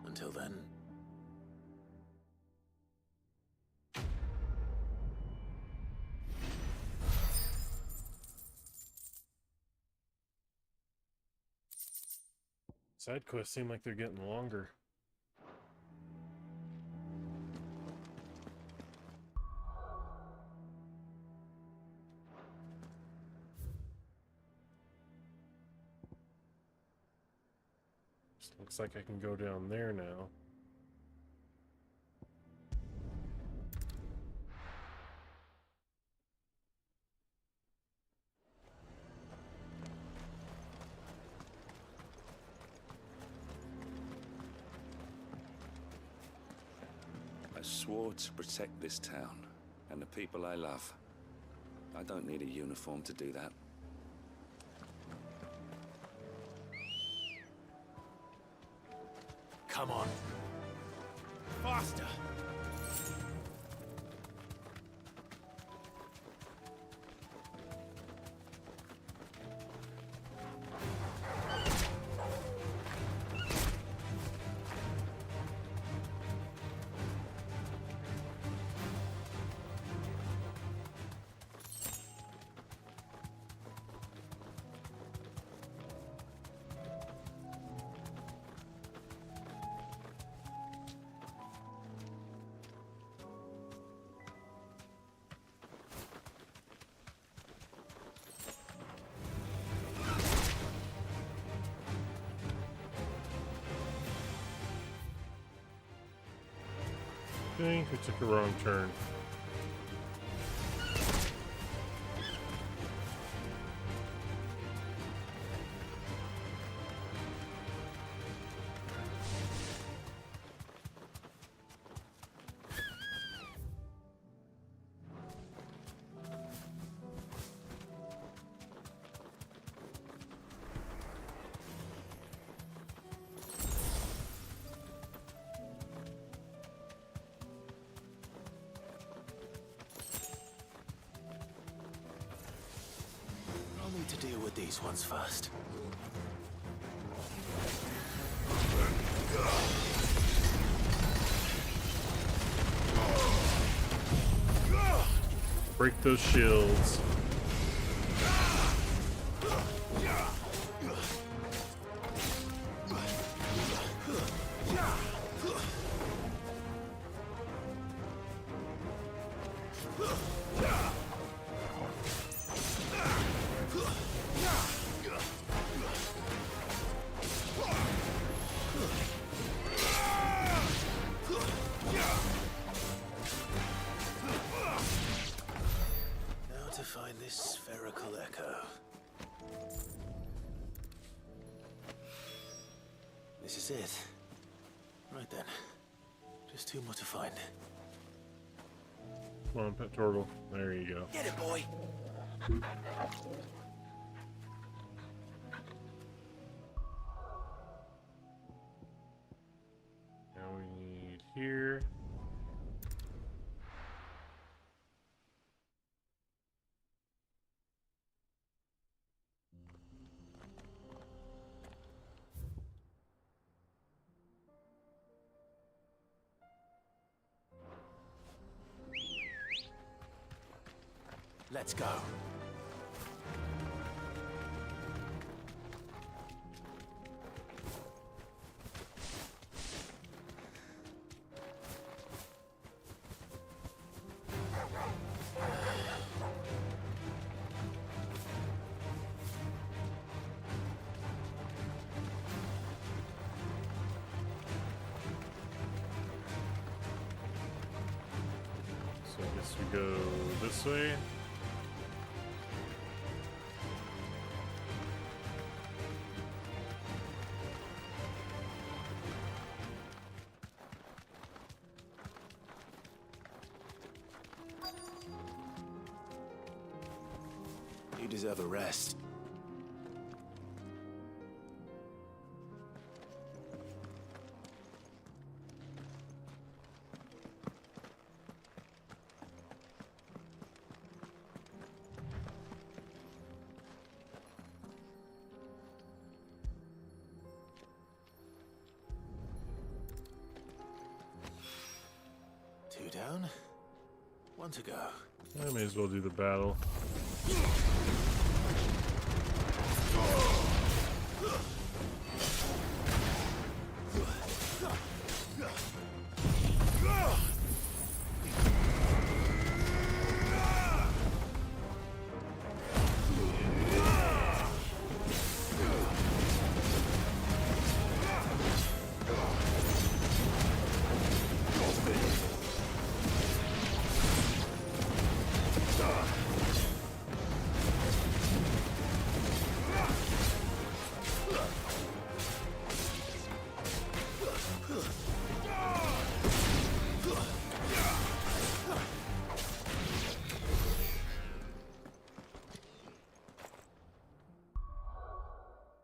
Until then. Side quests seem like they're getting longer. Looks like I can go down there now. I swore to protect this town and the people I love. I don't need a uniform to do that. Come on. Faster! I think we took a wrong turn. I'll need to deal with these ones first. Break those shields. This is it. Right then. Just two more to find. Come on, pet turtle. There you go. Get it, boy! Now we need here. Let's go. So I guess we go this way. You deserve a rest. Two down, one to go. I may as well do the battle.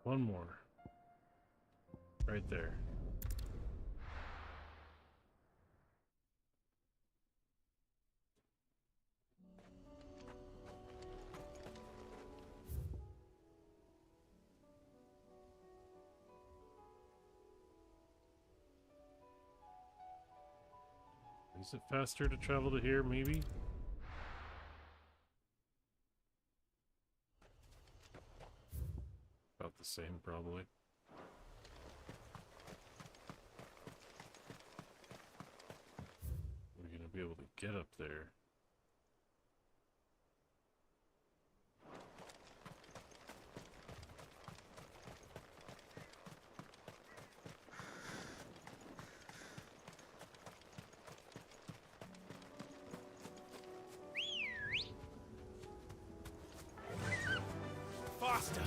One more. Right there. Is it faster to travel to here, maybe? About the same, probably. We're gonna be able to get up there. Faster!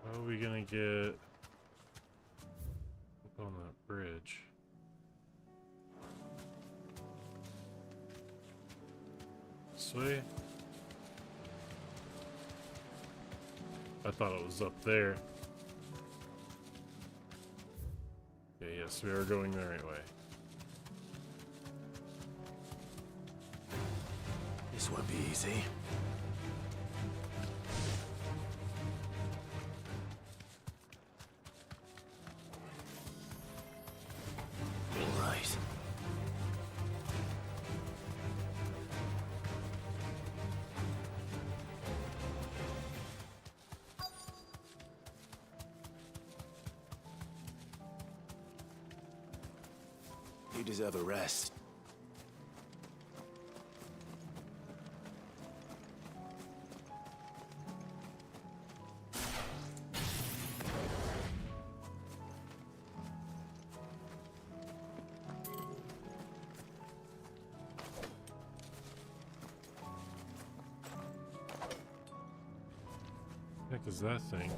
How are we gonna get up on that bridge? This way? I thought it was up there. Okay, yes, we are going the right way. This won't be easy. All right. You deserve a rest. Heck is that thing?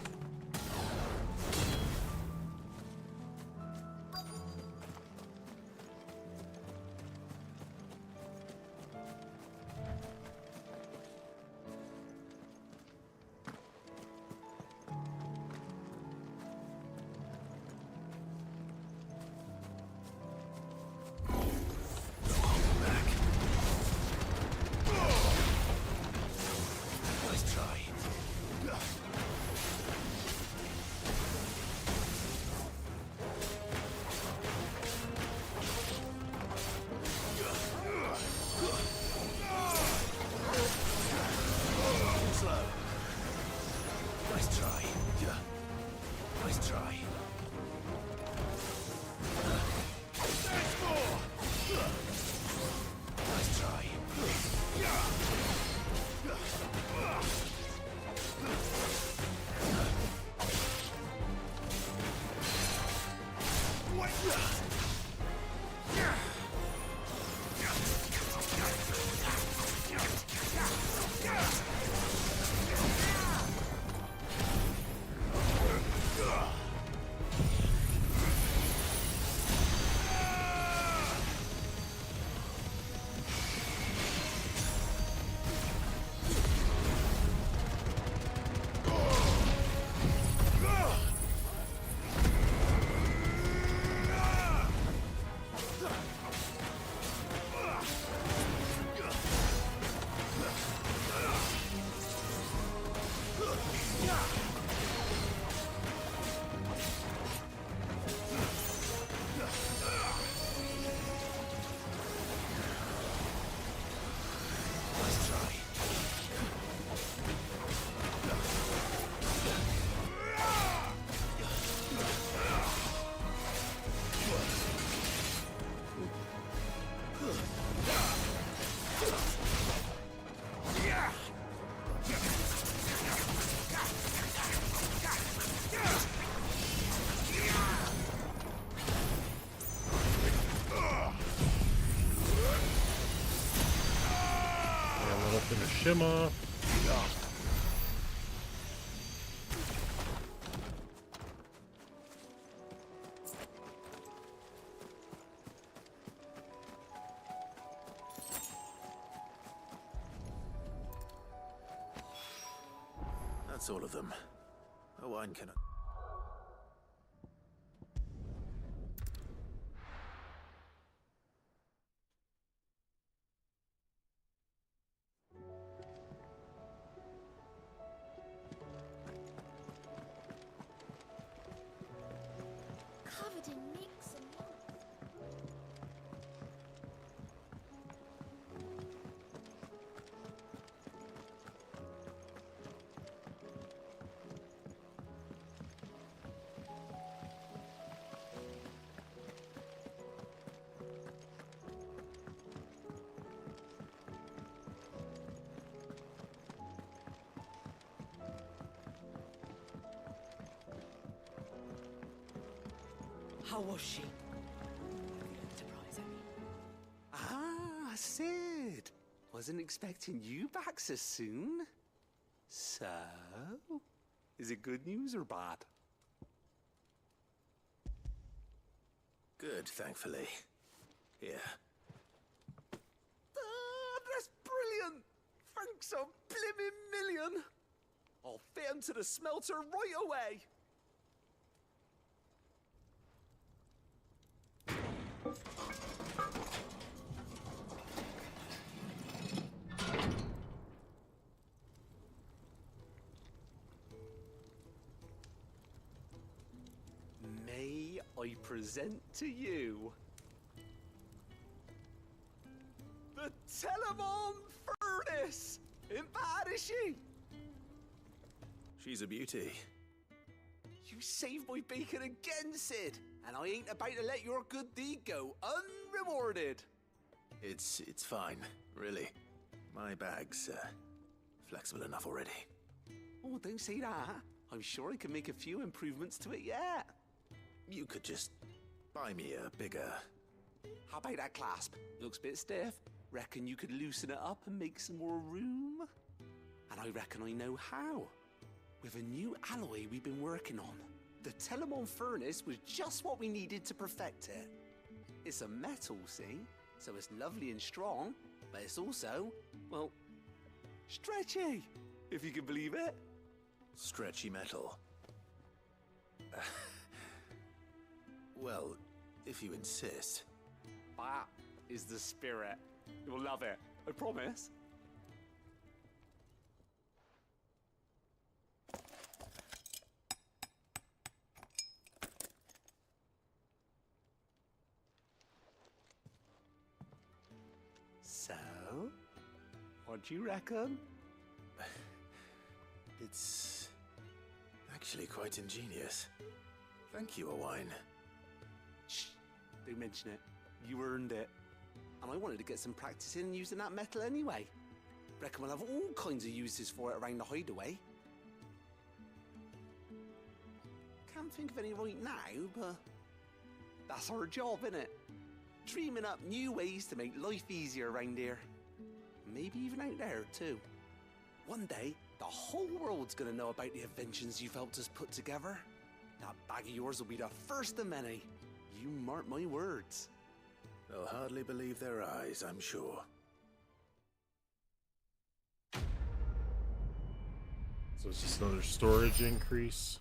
Shimmer. That's all of them. A wine cannot. Covered in nicks and How was she? The Enterprise, I mean. Ah, Sid. Wasn't expecting you back so soon. So, is it good news or bad? Good, thankfully. Here. Ah, that's brilliant! Thanks a blimmin' million! I'll fit 'em to the smelter right away! May I present to you the Telemon Furnace! Ain't bad, is she? She's a beauty. You saved my bacon again, Sid, and I ain't about to let your good deed go unrewarded. It's fine, really. My bag's flexible enough already. Oh, don't say that. I'm sure I can make a few improvements to it yet. You could just buy me a bigger... How about that clasp? Looks a bit stiff. Reckon you could loosen it up and make some more room? And I reckon I know how. with a new alloy we've been working on. The Telemon furnace was just what we needed to perfect it. It's a metal, see? So it's lovely and strong, but it's also, well, stretchy, if you can believe it. Stretchy metal. Well, if you insist. That is the spirit. You'll love it, I promise. So, what do you reckon? It's actually quite ingenious. Thank you, Owain. Shh, don't mention it. You earned it. And I wanted to get some practice in using that metal anyway. Reckon we'll have all kinds of uses for it around the hideaway. Can't think of any right now, but that's our job, innit? Dreaming up new ways to make life easier around here. Maybe even out there, too. One day, the whole world's gonna know about the inventions you've helped us put together. That bag of yours will be the first of many. You mark my words. They'll hardly believe their eyes, I'm sure. So it's just another storage increase.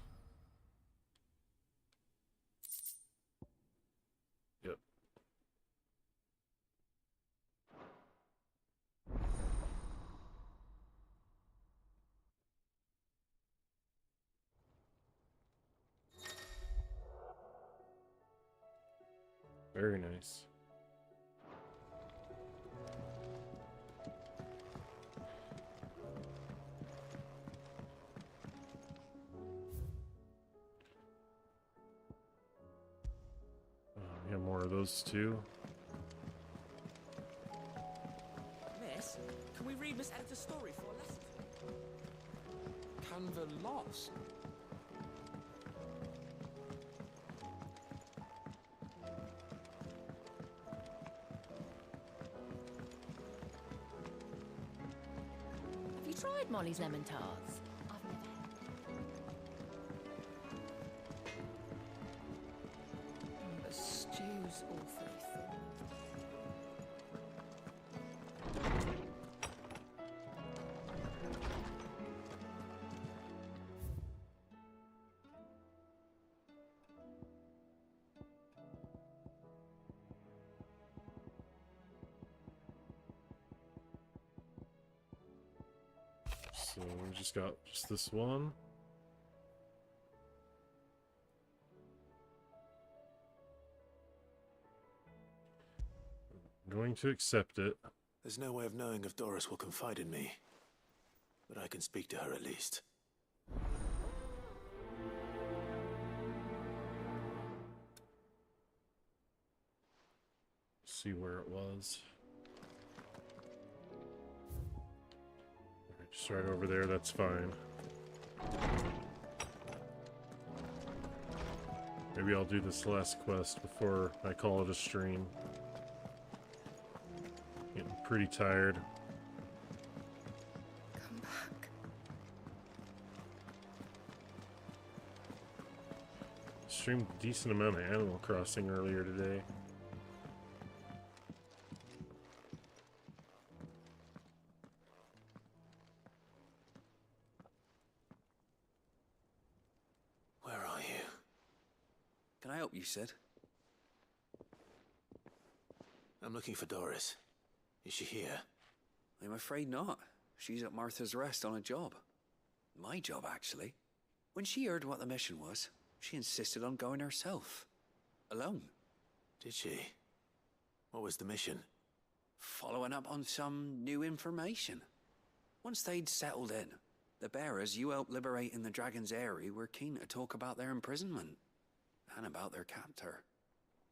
Yep. Very nice. We have more of those too. Miss, can we read Miss Editor's story for a lesson? Canva lost. Have you tried Molly's lemon tarts? I've never had. The stew's awfully thin. So we just got just this one. I'm going to accept it. There's no way of knowing if Doris will confide in me, but I can speak to her at least. See where it was. Alright, just right over there, that's fine. Maybe I'll do this last quest before I call it a stream. Getting pretty tired. Come back. Streamed a decent amount of Animal Crossing earlier today. Where are you? Can I help you, Sid? I'm looking for Doris. Is she here? I'm afraid not. She's at Martha's Rest on a job. My job, actually. When she heard what the mission was, she insisted on going herself. Alone. Did she? What was the mission? Following up on some new information. Once they'd settled in, the bearers you helped liberate in the Dragon's Eyrie were keen to talk about their imprisonment. And about their captor.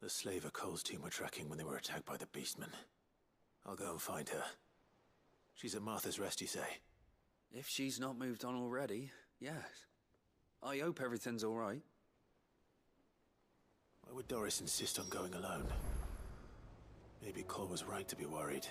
The slaver Cole's team were tracking when they were attacked by the Beastmen. I'll go and find her. She's at Martha's Rest, you say? If she's not moved on already, yes. I hope everything's all right. Why would Doris insist on going alone? Maybe Cole was right to be worried.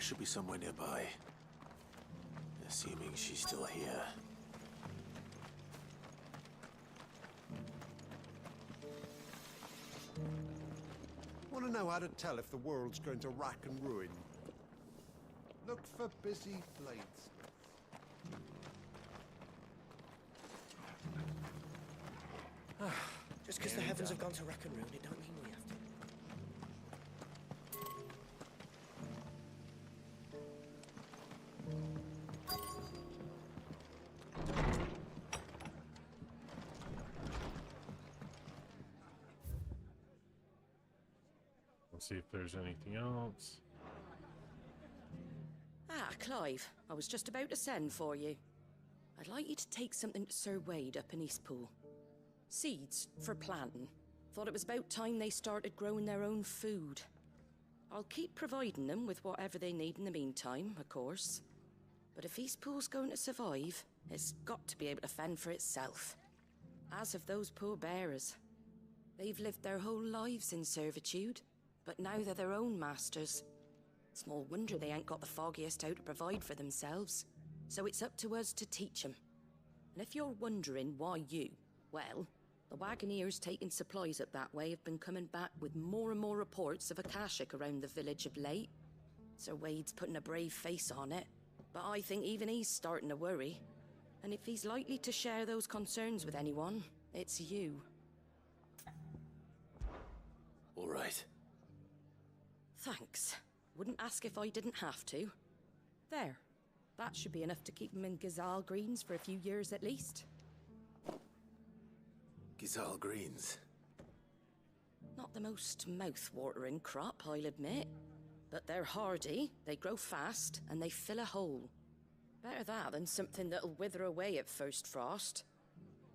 should be somewhere nearby. Assuming she's still here. Want to know how to tell if the world's going to rack and ruin? Look for busy blades. Just because the heavens have gone to rack and ruin, it don't mean we have to. Let's see if there's anything else. Ah, Clive, I was just about to send for you. I'd like you to take something to Sir Wade up in Eastpool. Seeds for planting. Thought it was about time they started growing their own food. I'll keep providing them with whatever they need in the meantime, of course. But if Eastpool's going to survive, it's got to be able to fend for itself. As have those poor bearers. They've lived their whole lives in servitude, but now they're their own masters. Small wonder they ain't got the foggiest how to provide for themselves. So it's up to us to teach them. And if you're wondering why you, well, the Wagoneers taking supplies up that way have been coming back with more and more reports of Akashic around the village of late. Sir Wade's putting a brave face on it, but I think even he's starting to worry. And if he's likely to share those concerns with anyone, it's you. All right. Thanks. Wouldn't ask if I didn't have to. There. That should be enough to keep him in Gazal Greens for a few years at least. Gazal Greens. Not the most mouth-watering crop, I'll admit. But they're hardy, they grow fast, and they fill a hole. Better that than something that'll wither away at first frost.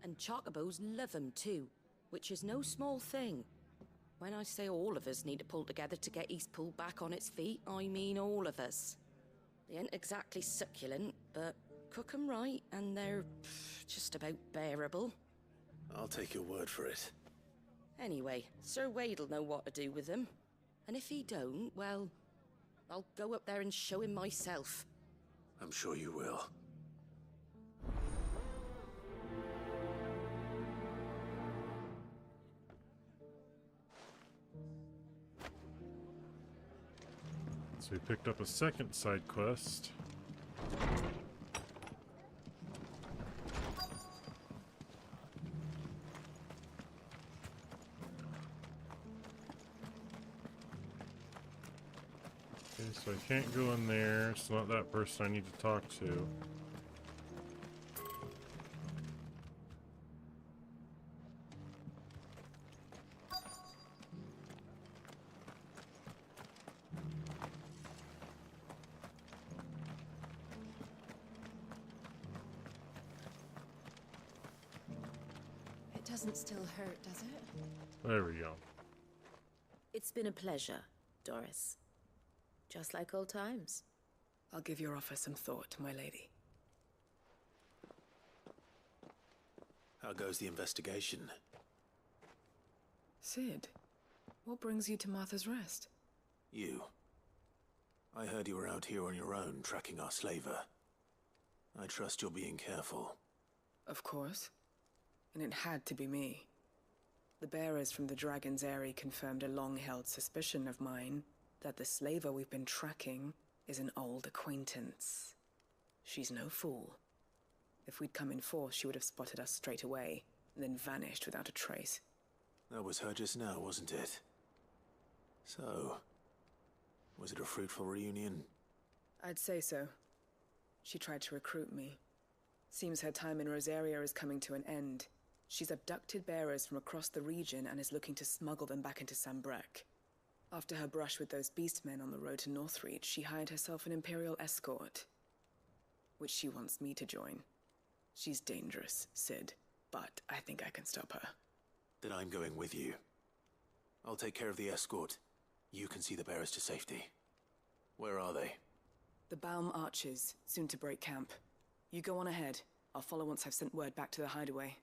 And chocobos love 'em too, which is no small thing. When I say all of us need to pull together to get Eastpool back on its feet, I mean all of us. They ain't exactly succulent, but cook 'em right, and they're just about bearable. I'll take your word for it. Anyway, Sir Wade'll know what to do with them. And if he don't, well, I'll go up there and show him myself. I'm sure you will. So we picked up a second side quest. Okay, so I can't go in there. It's not that person I need to talk to. It doesn't still hurt, does it? There we go. It's been a pleasure, Doris. Just like old times. I'll give your offer some thought, my lady. How goes the investigation? Sid, what brings you to Martha's Rest? You. I heard you were out here on your own, tracking our slaver. I trust you're being careful. Of course. And it had to be me. The bearers from the Dragon's Eyrie confirmed a long-held suspicion of mine that the slaver we've been tracking is an old acquaintance. She's no fool. If we'd come in force, she would have spotted us straight away, and then vanished without a trace. That was her just now, wasn't it? So, was it a fruitful reunion? I'd say so. She tried to recruit me. Seems her time in Rosaria is coming to an end. She's abducted bearers from across the region and is looking to smuggle them back into Sambrec. After her brush with those beastmen on the road to Northreach, she hired herself an Imperial escort, which she wants me to join. She's dangerous, Sid, but I think I can stop her. Then I'm going with you. I'll take care of the escort. You can see the bearers to safety. Where are they? The Baum Archers, soon to break camp. You go on ahead. I'll follow once I've sent word back to the hideaway.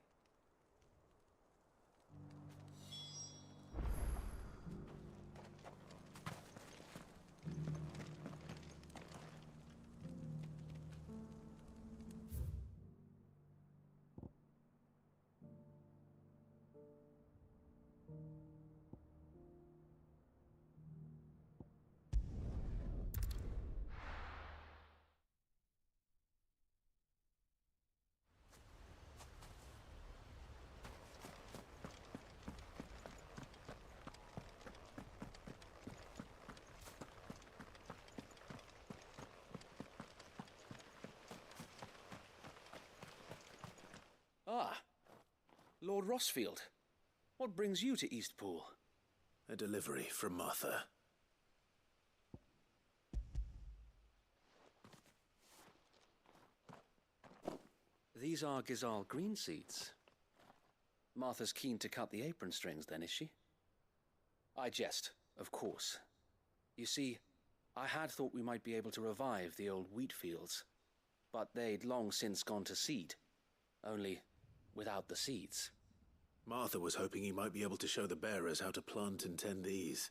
Ah, Lord Rossfield. What brings you to Eastpool? A delivery from Martha. These are Gizal green seeds. Martha's keen to cut the apron strings, then, is she? I jest, of course. You see, I had thought we might be able to revive the old wheat fields, but they'd long since gone to seed, only without the seeds. Martha was hoping you might be able to show the bearers how to plant and tend these,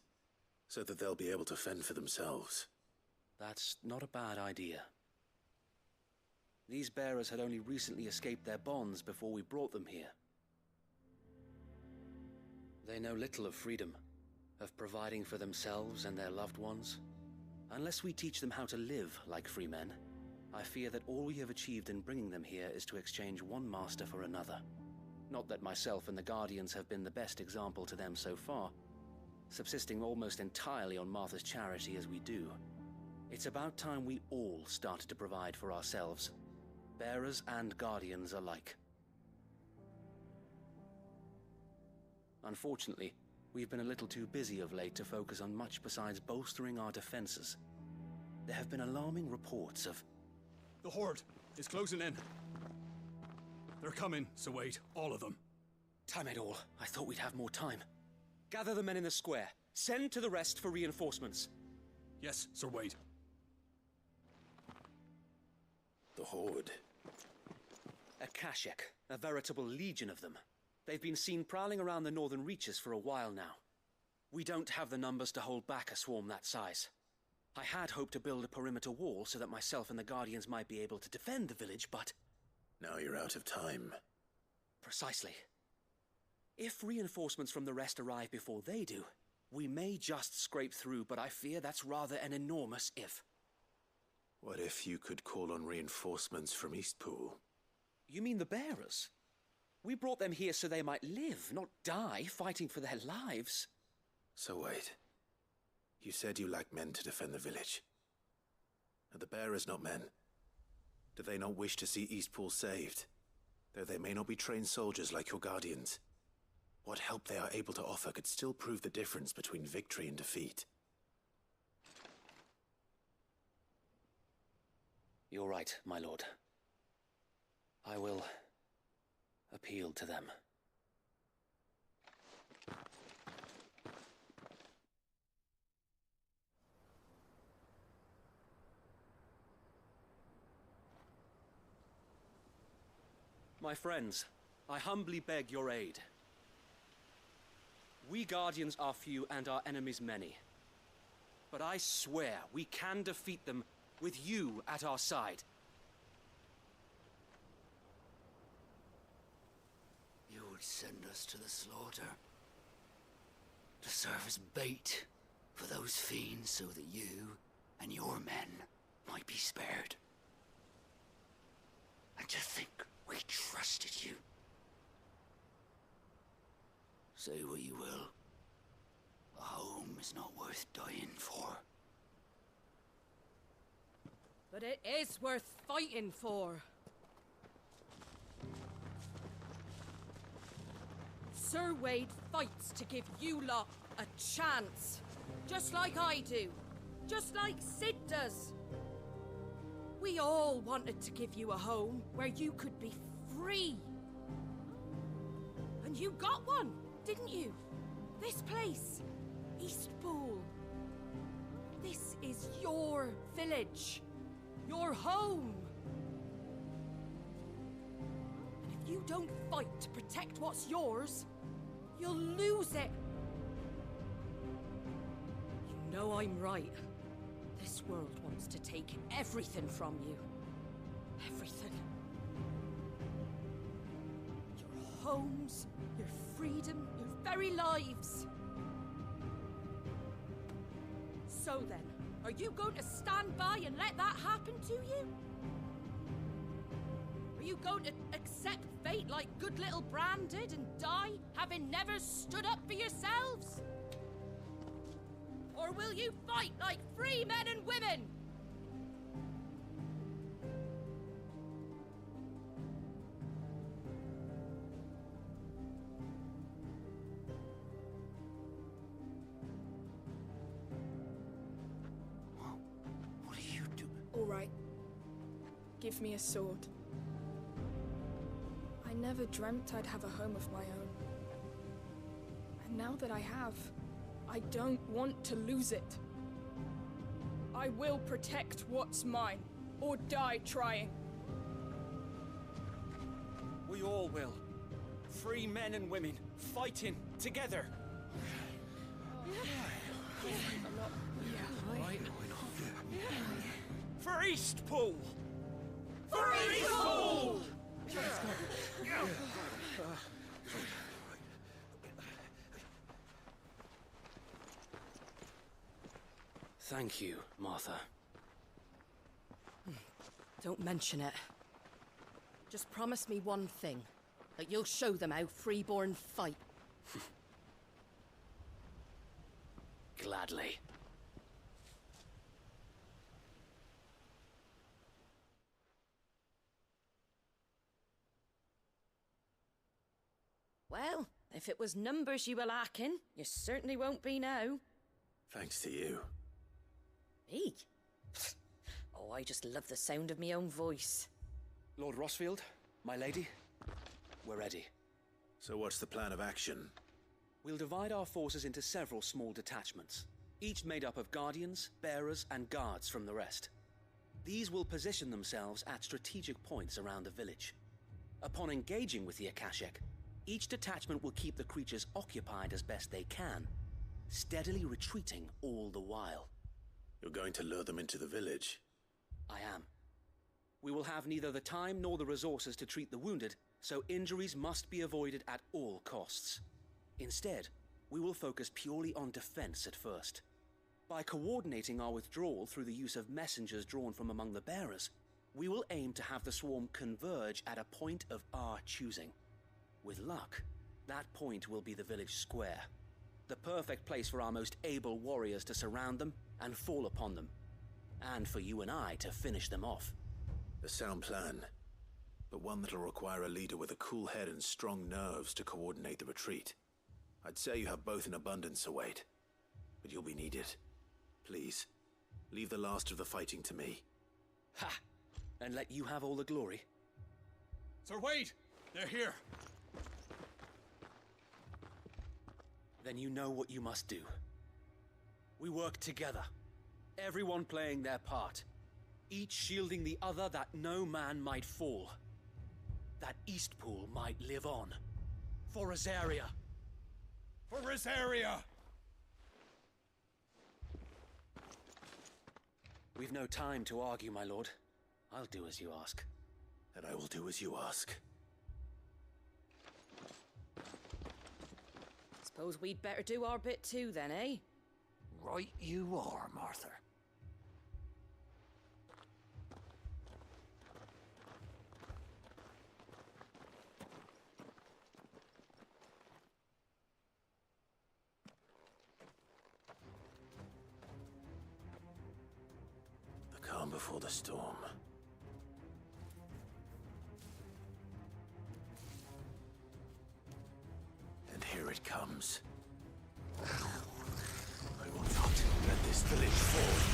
so that they'll be able to fend for themselves. That's not a bad idea. These bearers had only recently escaped their bonds before we brought them here. They know little of freedom, of providing for themselves and their loved ones. Unless we teach them how to live like free men, I fear that all we have achieved in bringing them here is to exchange one master for another. Not that myself and the Guardians have been the best example to them so far, subsisting almost entirely on Martha's charity as we do. It's about time we all started to provide for ourselves, bearers and Guardians alike. Unfortunately, we've been a little too busy of late to focus on much besides bolstering our defenses. There have been alarming reports of... The Horde is closing in. They're coming, so wait, all of them. Damn it all, I thought we'd have more time. Gather the men in the square. Send to the rest for reinforcements. Yes, Sir Wade. The Horde. A Kashek, a veritable legion of them. They've been seen prowling around the northern reaches for a while now. We don't have the numbers to hold back a swarm that size. I had hoped to build a perimeter wall so that myself and the Guardians might be able to defend the village, but... Now you're out of time. Precisely. If reinforcements from the rest arrive before they do, we may just scrape through, but I fear that's rather an enormous if. What if you could call on reinforcements from Eastpool? You mean the bearers? We brought them here so they might live, not die, fighting for their lives. So wait. You said you lacked men to defend the village. Are the bearers not men? Do they not wish to see Eastpool saved? Though they may not be trained soldiers like your Guardians. What help they are able to offer could still prove the difference between victory and defeat. You're right, my lord. I will appeal to them. My friends, I humbly beg your aid. We Guardians are few and our enemies many. But I swear we can defeat them with you at our side. You would send us to the slaughter. To serve as bait for those fiends so that you and your men might be spared. And to think we trusted you. Say what you will. A home is not worth dying for. But it is worth fighting for. Sir Wade fights to give you lot a chance. Just like I do. Just like Sid does. We all wanted to give you a home where you could be free. And you got one, didn't you? This place, Eastpool. This is your village. Your home. And if you don't fight to protect what's yours, you'll lose it. You know I'm right. This world wants to take everything from you. Everything. Your homes, your freedom, your very lives. So then, are you going to stand by and let that happen to you? Are you going to accept fate like good little Bran did and die, having never stood up for yourselves? Or will you fight like free men and women? give me a sword. I never dreamt I'd have a home of my own. And now that I have, I don't want to lose it. I will protect what's mine, or die trying. We all will. Free men and women, fighting together. For Eastpool! For Eastpool! Thank you, Martha. Don't mention it. Just promise me one thing. That you'll show them how freeborn fight. Gladly. Well, if it was numbers you were lacking, you certainly won't be now. Thanks to you. Me? Oh, I just love the sound of my own voice. Lord Rossfield, my lady, we're ready. So what's the plan of action? We'll divide our forces into several small detachments, each made up of guardians, bearers, and guards from the rest. These will position themselves at strategic points around the village. Upon engaging with the Akashic, each detachment will keep the creatures occupied as best they can, steadily retreating all the while. You're going to lure them into the village? I am. We will have neither the time nor the resources to treat the wounded, so injuries must be avoided at all costs. Instead, we will focus purely on defense at first. By coordinating our withdrawal through the use of messengers drawn from among the bearers, we will aim to have the swarm converge at a point of our choosing. With luck, that point will be the village square, the perfect place for our most able warriors to surround them and fall upon them, and for you and I to finish them off. A sound plan, but one that'll require a leader with a cool head and strong nerves to coordinate the retreat. I'd say you have both in abundance, Sir Wade, but you'll be needed. Please, leave the last of the fighting to me. Ha! And let you have all the glory. Sir Wade! They're here! Then you know what you must do. We work together, everyone playing their part, each shielding the other that no man might fall, that Eastpool might live on. For Rosaria! For Rosaria! We've no time to argue, my lord. I'll do as you ask. And I will do as you ask. Suppose we'd better do our bit too then, eh? Right you are, Martha. The calm before the storm. And here it comes. I will not let this village fall.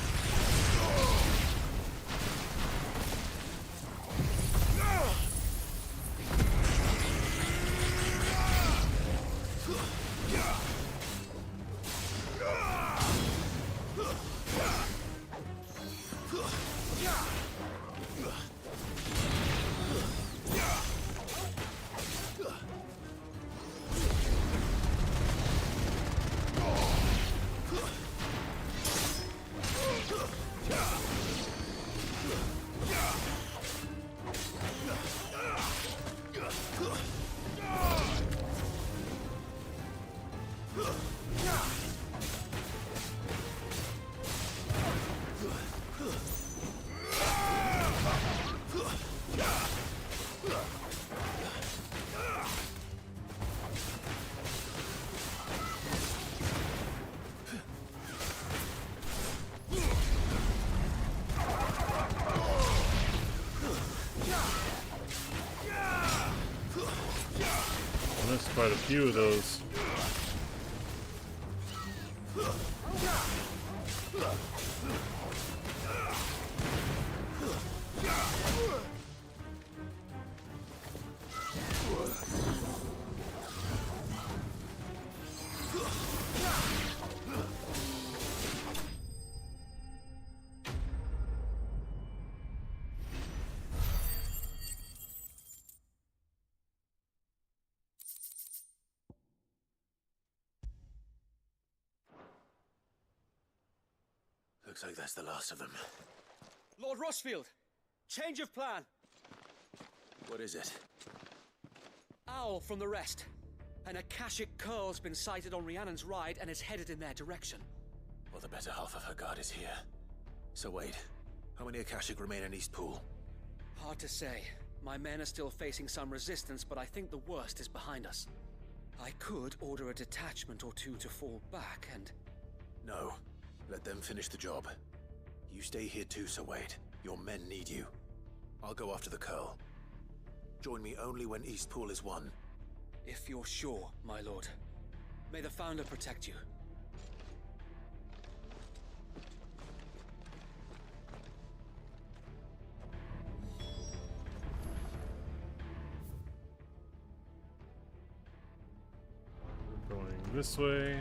Quite a few of those. Looks like that's the last of them. Lord Rossfield! Change of plan! What is it? Owl from the rest. An Akashic curl's been sighted on Rhiannon's ride and is headed in their direction. Well, the better half of her guard is here. So wait, how many Akashic remain in East Pool? Hard to say. My men are still facing some resistance, but I think the worst is behind us. I could order a detachment or two to fall back and... No. Let them finish the job. You stay here too, Sir Wade. Your men need you. I'll go after the Curl. Join me only when East Pool is won. If you're sure, my lord. May the Founder protect you. We're going this way.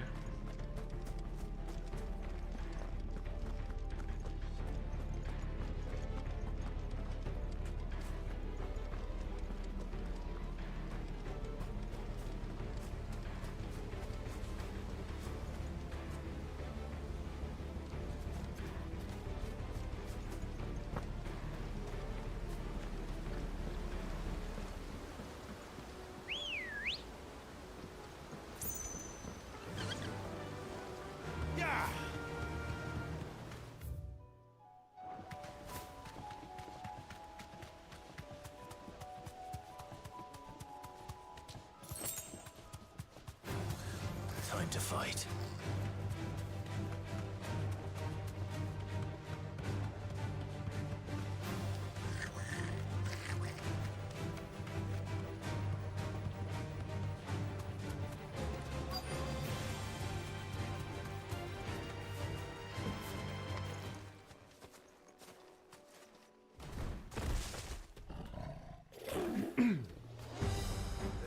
Time to fight.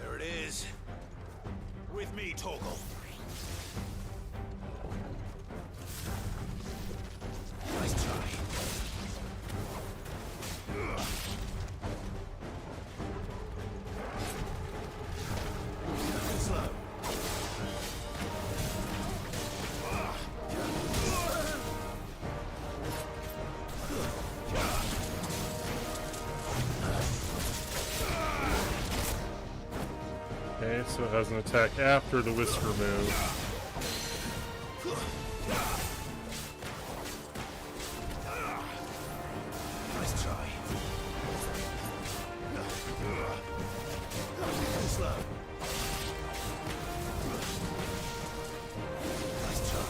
There it is. With me, Torgal. Nice try. Slow. Okay, so it has an attack after the Whisker move. Nice try. Slow. Nice try.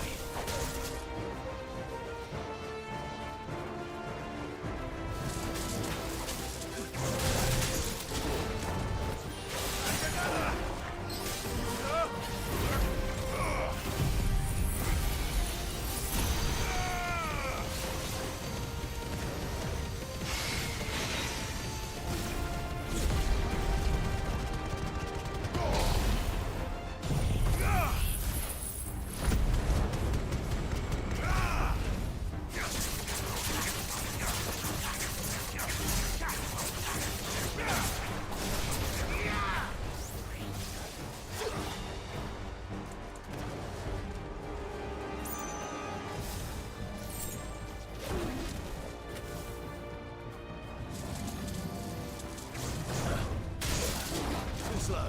Slow.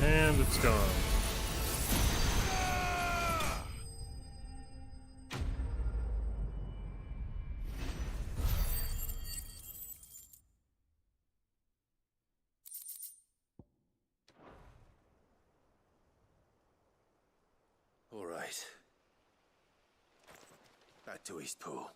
And it's gone. Right. Back to Eastpool.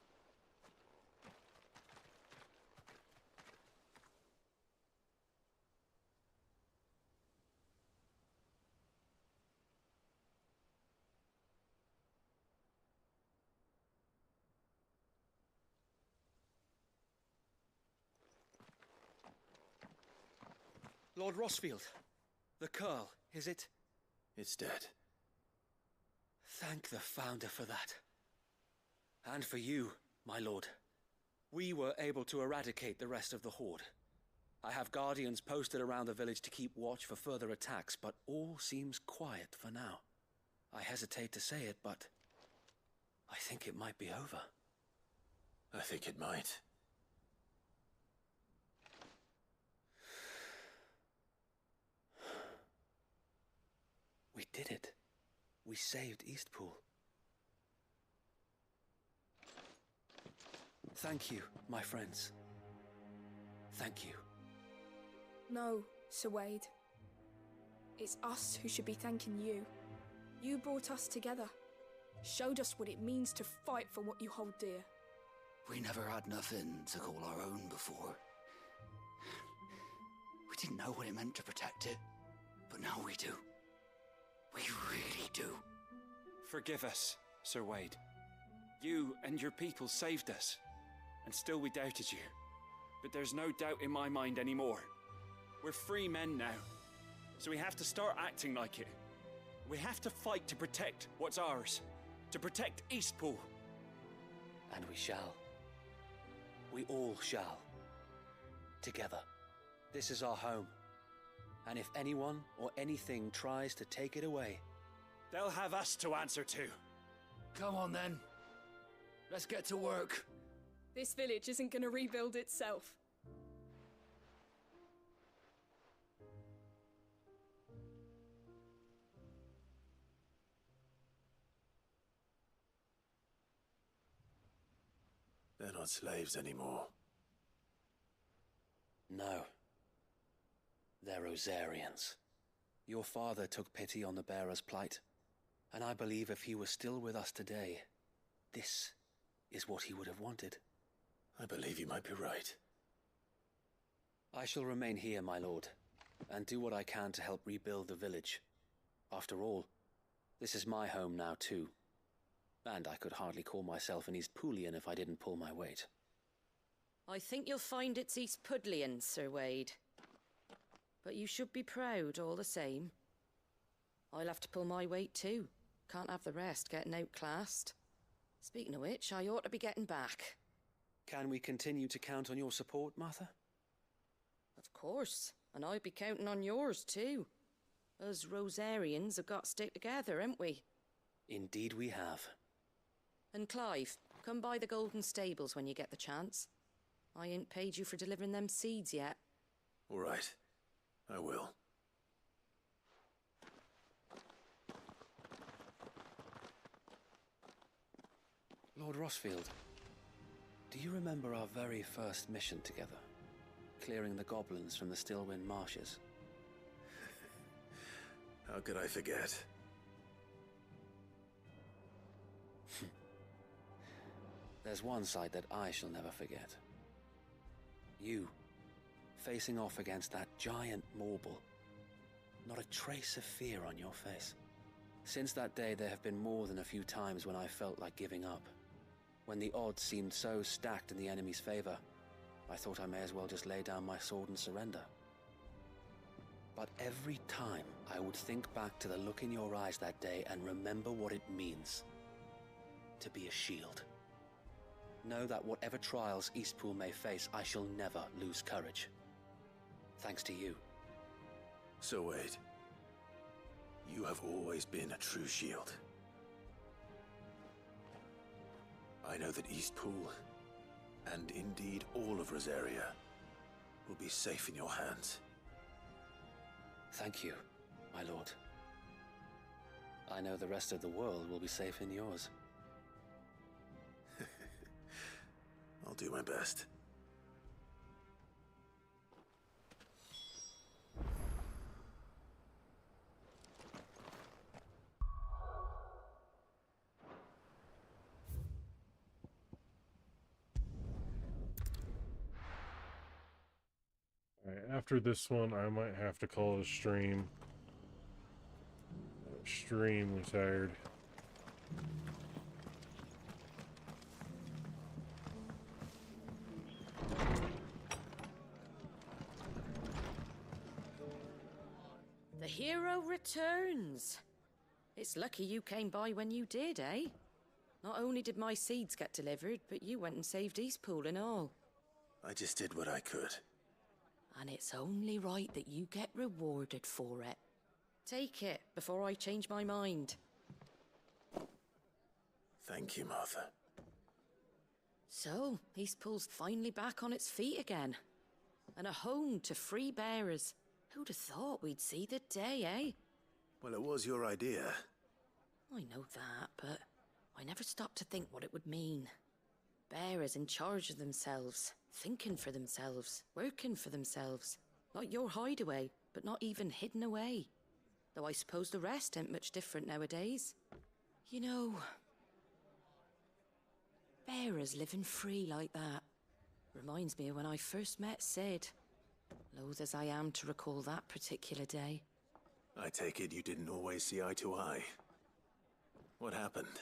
Lord Rossfield, the Curl, is it? It's dead. Thank the Founder for that. And for you, my lord. We were able to eradicate the rest of the Horde. I have guardians posted around the village to keep watch for further attacks, but all seems quiet for now. I hesitate to say it, but I think it might be over. I think it might. We did it. We saved Eastpool. Thank you, my friends. Thank you. No, Sir Wade. It's us who should be thanking you. You brought us together. Showed us what it means to fight for what you hold dear. We never had nothing to call our own before. We didn't know what it meant to protect it, but now we do. We really do. Forgive us, Sir Wade. You and your people saved us, and still we doubted you. But there's no doubt in my mind anymore. We're free men now, so we have to start acting like it. We have to fight to protect what's ours, to protect Eastpool. And we shall. We all shall. Together. This is our home. And if anyone or anything tries to take it away, they'll have us to answer to. Come on then. Let's get to work. This village isn't gonna rebuild itself. They're not slaves anymore. no. They're Rosarians. Your father took pity on the bearer's plight, and I believe if he was still with us today, this is what he would have wanted. I believe you might be right. I shall remain here, my lord, and do what I can to help rebuild the village. After all, this is my home now too, and I could hardly call myself an Eastpoolian if I didn't pull my weight. I think you'll find it's Eastpudlian, Sir Wade. But you should be proud all the same. I'll have to pull my weight too. Can't have the rest getting outclassed. Speaking of which, I ought to be getting back. Can we continue to count on your support, Martha? Of course, and I'll be counting on yours too. Us Rosarians have got to stick together, haven't we? Indeed we have. And Clive, come by the Golden Stables when you get the chance. I ain't paid you for delivering them seeds yet. All right. I will. Lord Rossfield, do you remember our very first mission together? Clearing the goblins from the Stillwind Marshes? How could I forget? There's one side that I shall never forget. You, facing off against that giant Morble. Not a trace of fear on your face. Since that day, there have been more than a few times when I felt like giving up. When the odds seemed so stacked in the enemy's favor, I thought I may as well just lay down my sword and surrender. But every time, I would think back to the look in your eyes that day and remember what it means to be a shield. Know that whatever trials Eastpool may face, I shall never lose courage. Thanks to you. So Wade, you have always been a true shield. I know that Eastpool, and indeed all of Rosaria, will be safe in your hands. Thank you, my lord. I know the rest of the world will be safe in yours. I'll do my best. after this one, I might have to call it a stream. I'm extremely tired. The hero returns. It's lucky you came by when you did, eh? Not only did my seeds get delivered, but you went and saved Eastpool and all. I just did what I could. And it's only right that you get rewarded for it. Take it before I change my mind. Thank you, Martha. So, Eastpool's finally back on its feet again. And a home to free bearers. Who'd have thought we'd see the day, eh? Well, it was your idea. I know that, but I never stopped to think what it would mean. Bearers in charge of themselves, thinking for themselves, working for themselves. Not your hideaway, but not even hidden away. Though I suppose the rest ain't much different nowadays. You know, bearers living free like that reminds me of when I first met Sid. Loath as I am to recall that particular day. I take it you didn't always see eye to eye. What happened?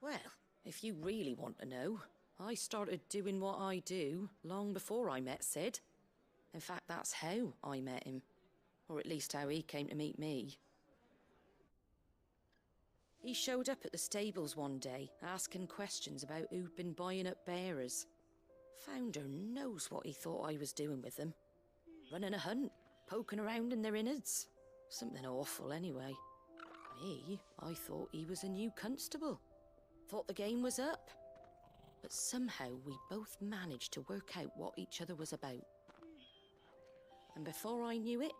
Well, if you really want to know, I started doing what I do long before I met Sid. In fact, that's how I met him. Or at least how he came to meet me. He showed up at the stables one day, asking questions about who'd been buying up bearers. Founder knows what he thought I was doing with them. Running a hunt, poking around in their innards. Something awful anyway. Me, I thought he was a new constable. Thought the game was up. But somehow we both managed to work out what each other was about. And before I knew it,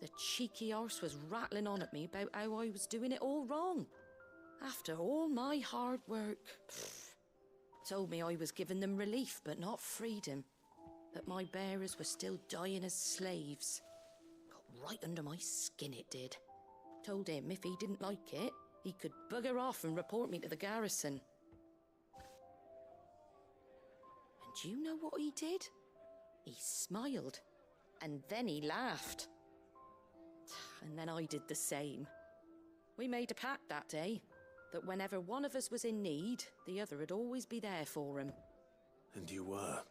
the cheeky arse was rattling on at me about how I was doing it all wrong. After all my hard work. Told me I was giving them relief, but not freedom. That my bearers were still dying as slaves. Got right under my skin, it did. Told him if he didn't like it, he could bugger off and report me to the garrison. And do you know what he did? He smiled. And then he laughed. And then I did the same. We made a pact that day. That whenever one of us was in need, the other would always be there for him. And you were?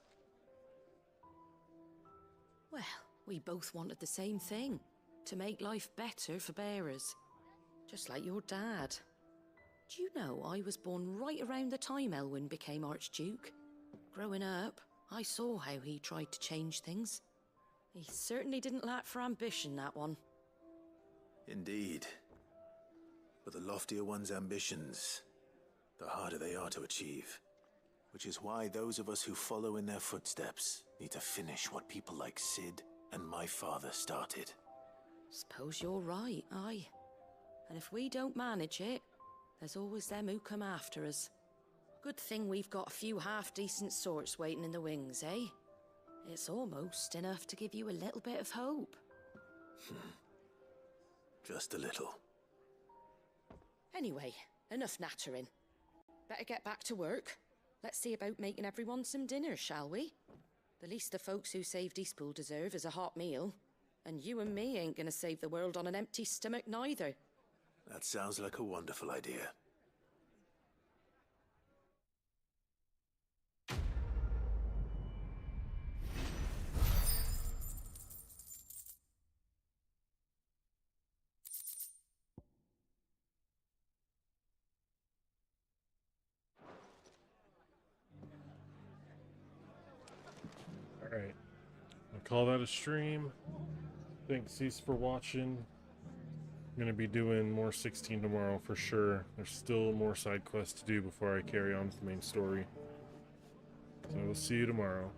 Well, we both wanted the same thing. To make life better for bearers. Just like your dad. Do you know I was born right around the time Elwyn became Archduke? Growing up, I saw how he tried to change things. He certainly didn't lack for ambition, that one. Indeed. But the loftier one's ambitions, the harder they are to achieve. Which is why those of us who follow in their footsteps need to finish what people like Sid and my father started. Suppose you're right, aye. And if we don't manage it, there's always them who come after us. Good thing we've got a few half-decent sorts waiting in the wings, eh? It's almost enough to give you a little bit of hope. Just a little. Anyway, enough nattering. Better get back to work. Let's see about making everyone some dinner, shall we? The least the folks who saved Eastpool deserve is a hot meal. And you and me ain't gonna save the world on an empty stomach neither. That sounds like a wonderful idea. Alright. I'll call that a stream. Thanks, Cease, for watching. I'm going to be doing more 16 tomorrow for sure. There's still more side quests to do before I carry on with the main story. So we'll see you tomorrow.